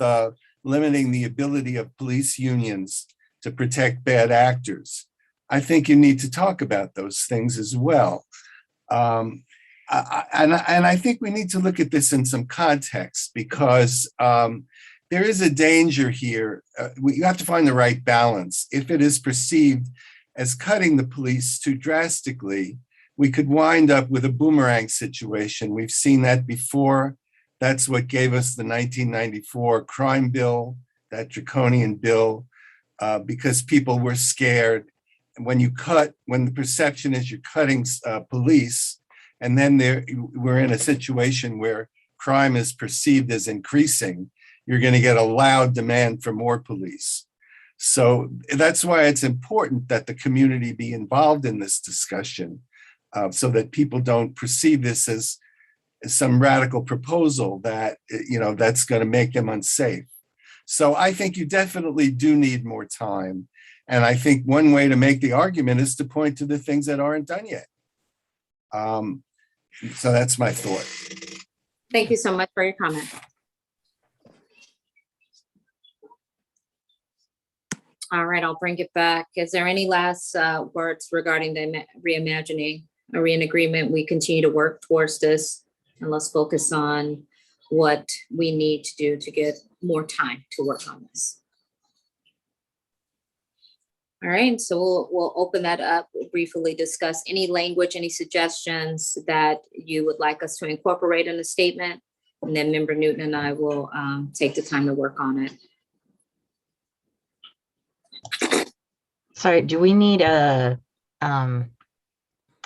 limiting the ability of police unions to protect bad actors? I think you need to talk about those things as well. And I think we need to look at this in some context, because there is a danger here. You have to find the right balance. If it is perceived as cutting the police too drastically, we could wind up with a boomerang situation. We've seen that before. That's what gave us the 1994 crime bill, that draconian bill, because people were scared. And when the perception is you're cutting police, and then we're in a situation where crime is perceived as increasing, you're going to get a loud demand for more police. So that's why it's important that the community be involved in this discussion, so that people don't perceive this as some radical proposal that, that's going to make them unsafe. So I think you definitely do need more time. And I think one way to make the argument is to point to the things that aren't done yet. So that's my thought. Thank you so much for your comment. All right, I'll bring it back. Is there any last words regarding the reimagining? Are we in agreement? We continue to work towards this, and let's focus on what we need to do to get more time to work on this. All right, so we'll open that up. We'll briefly discuss any language, any suggestions that you would like us to incorporate in the statement, And then Member Newton and I will take the time to work on it. Sorry, do we need a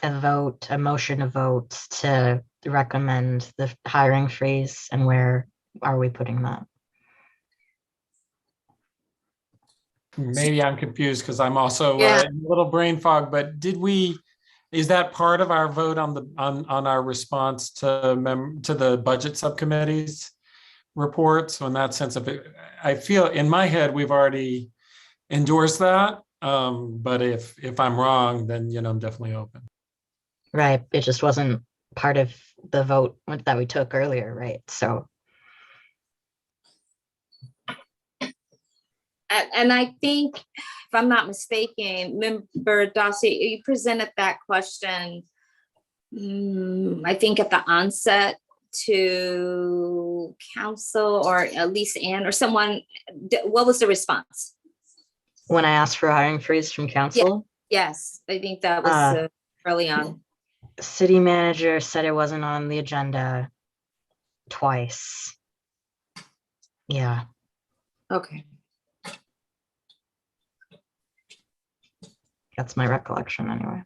vote, a motion to vote to recommend the hiring freeze, and where are we putting that? Maybe I'm confused because I'm also Yeah. in a little brain fog, but is that part of our vote on our response to the budget subcommittee's report? So in that sense, I feel in my head, we've already endorsed that. But if I'm wrong, then, I'm definitely open. Right, it just wasn't part of the vote that we took earlier, right? So, And I think, if I'm not mistaken, Member Darcy, you presented that question, I think at the onset to council, or at least Ann or someone. What was the response? when I asked for a hiring freeze from council, Yes, I think that was early on. city manager said it wasn't on the agenda twice. Yeah, Okay. that's my recollection anyway.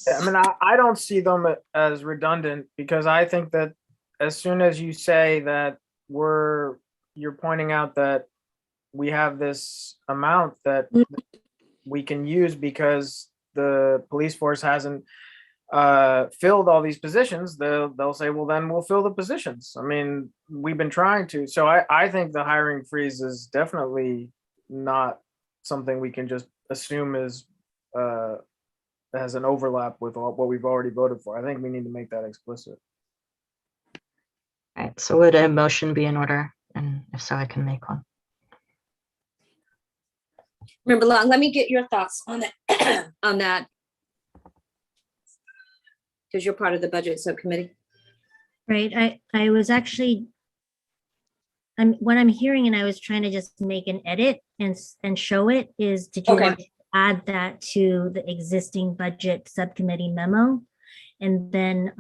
Yeah, I mean, I don't see them as redundant, because I think that as soon as you say that you're pointing out that we have this amount that we can use because the police force hasn't filled all these positions, they'll say, well, then we'll fill the positions. I mean, we've been trying to. So I think the hiring freeze is definitely not something we can just assume is has an overlap with what we've already voted for. I think we need to make that explicit. All right, so would a motion be in order? And if so, I can make one. Member Long, let me get your thoughts on it, on that. Because you're part of the budget subcommittee. Right, I was actually, what I'm hearing, and I was trying to just make an edit and show it, is did you Okay. want to add that to the existing budget subcommittee memo? And then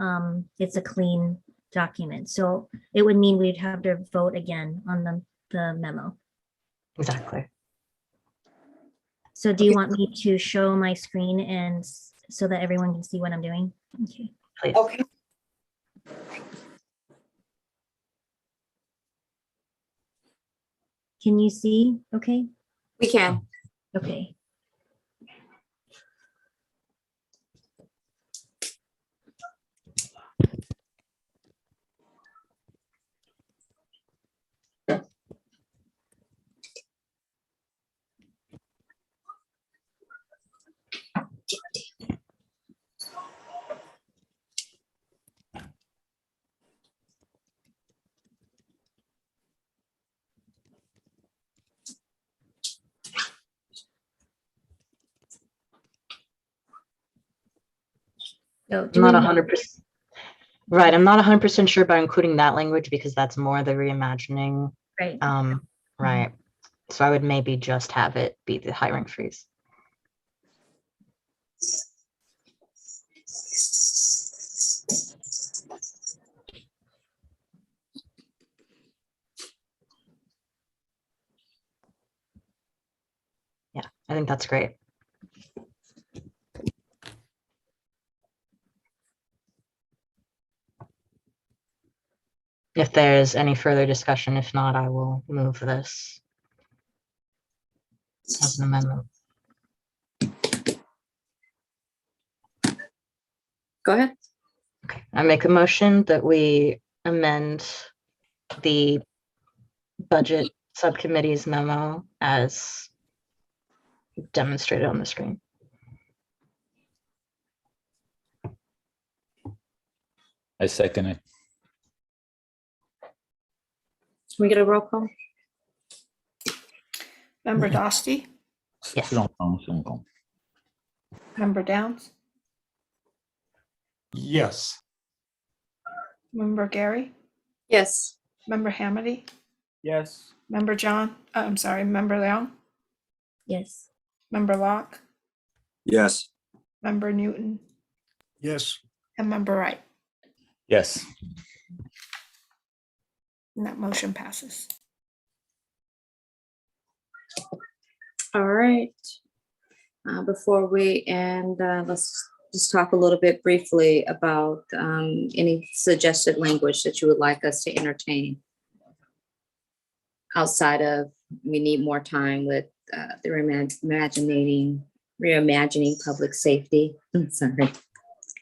it's a clean document. So it would mean we'd have to vote again on the memo. Exactly. So do you want me to show my screen and so that everyone can see what I'm doing? Okay. Please. Okay. Can you see? Okay. We can. Okay. So I'm not 100%. Right, I'm not 100% sure about including that language because that's more the reimagining. Right. Right. So I would maybe just have it be the hiring freeze. Yeah, I think that's great. If there's any further discussion, if not, I will move this as an amendment. Go ahead. Okay, I make a motion that we amend the budget subcommittee's memo as demonstrated on the screen. I second it. Can we get a roll call? Member Dosty, Yes. member Downs, Yes. member Gary, Yes. member Hamady, Yes. member John, I'm sorry, member Leong, Yes. member Locke, Yes. member Newton, Yes. and member Wright. Yes. And that motion passes. All right. Before we end, let's just talk a little bit briefly about any suggested language that you would like us to entertain. Outside of, we need more time with the reimagining public safety. Sorry,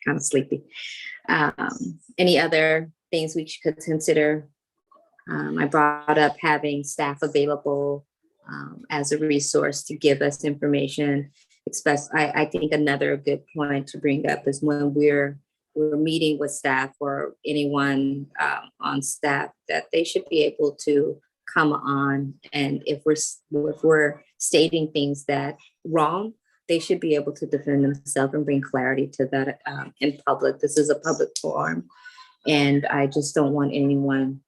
kind of sleepy. Any other things we could consider? I brought up having staff available as a resource to give us information. I think another good point to bring up is when we're meeting with staff or anyone on staff, that they should be able to come on, and if we're stating things that wrong, they should be able to defend themselves and bring clarity to that in public. This is a public forum, and I just don't want anyone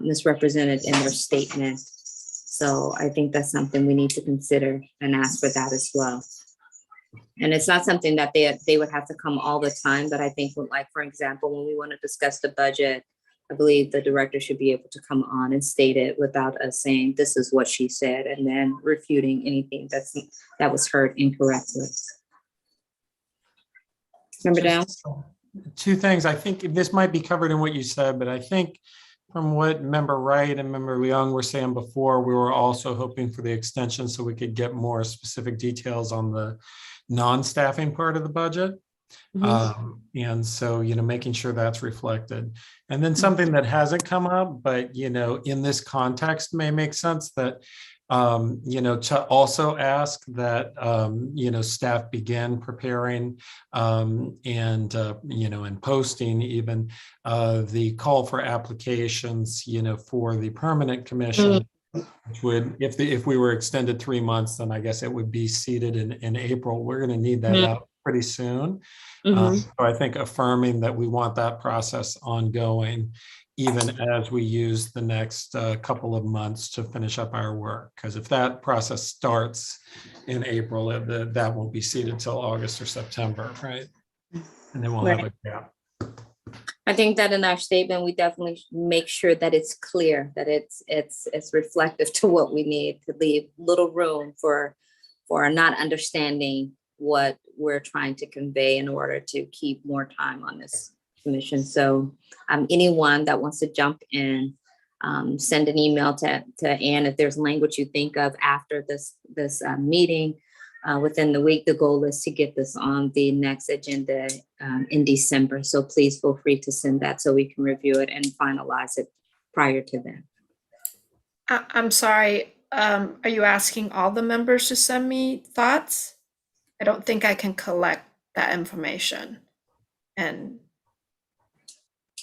misrepresented in their statement. So I think that's something we need to consider and ask for that as well. And it's not something that they would have to come all the time, but I think, like, for example, when we want to discuss the budget, I believe the director should be able to come on and state it without us saying, this is what she said, and then refuting anything that was heard incorrectly. Member Downs? Two things. I think this might be covered in what you said, but I think from what Member Wright and Member Leung were saying before, we were also hoping for the extension so we could get more specific details on the non-staffing part of the budget. And so, making sure that's reflected. And then something that hasn't come up, but, in this context may make sense that, to also ask that, staff begin preparing and posting even the call for applications, for the permanent commission. Which would, if we were extended 3 months, then I guess it would be seated in April. We're going to need that out pretty soon. So I think affirming that we want that process ongoing, even as we use the next couple of months to finish up our work. Because if that process starts in April, that won't be seated till August or September, right? And then we'll have a gap. I think that in our statement, we definitely make sure that it's clear, that it's reflective to what we need, to leave little room for not understanding what we're trying to convey in order to keep more time on this commission. So anyone that wants to jump in, send an email to Ann if there's language you think of after this meeting. Within the week, the goal is to get this on the next agenda in December. So please feel free to send that so we can review it and finalize it prior to then. I'm sorry, are you asking all the members to send me thoughts? I don't think I can collect that information. And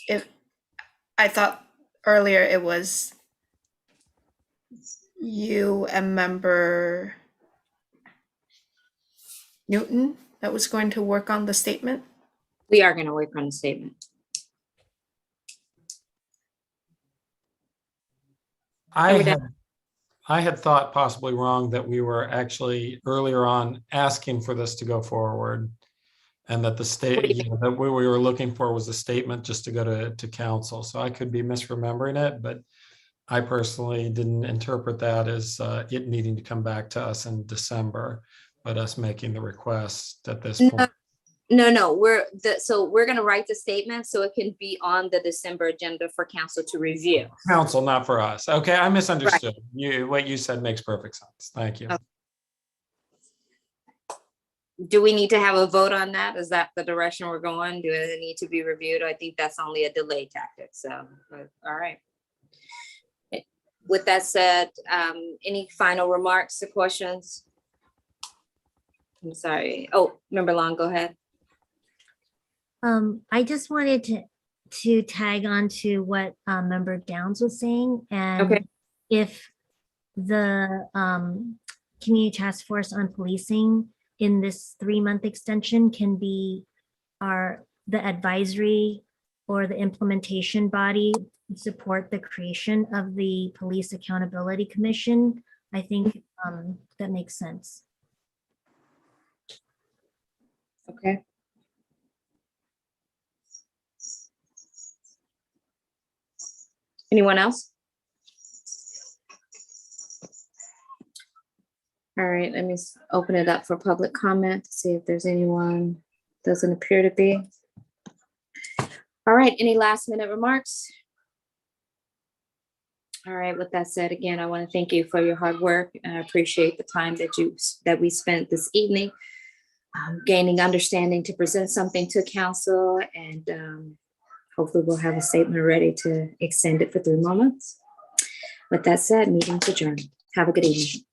if I thought earlier it was you and Member Newton that was going to work on the statement? We are going to work on the statement. I had thought possibly wrong that we were actually earlier on asking for this to go forward, and that the state, that what we were looking for was a statement just to go to council. So I could be misremembering it, but I personally didn't interpret that as it needing to come back to us in December, but us making the request at this point. No, we're going to write the statement so it can be on the December agenda for council to review. Council, not for us. Okay, I misunderstood. What you said makes perfect sense. Thank you. Okay. Do we need to have a vote on that? Is that the direction we're going? Do it need to be reviewed? I think that's only a delay tactic. So, all right. With that said, any final remarks or questions? I'm sorry. Oh, Member Long, go ahead. I just wanted to tag on to what Member Downs was saying, and if the Community Task Force on Policing in this 3-month extension can be the advisory or the implementation body support the creation of the Police Accountability Commission, I think that makes sense. Okay. Anyone else? All right, let me open it up for public comment to see if there's anyone. Doesn't appear to be. All right, any last minute remarks? All right, with that said, again, I want to thank you for your hard work, and I appreciate the time that we spent this evening gaining understanding to present something to council, and hopefully we'll have a statement ready to extend it for 3 more months. With that said, meeting's adjourned. Have a good evening.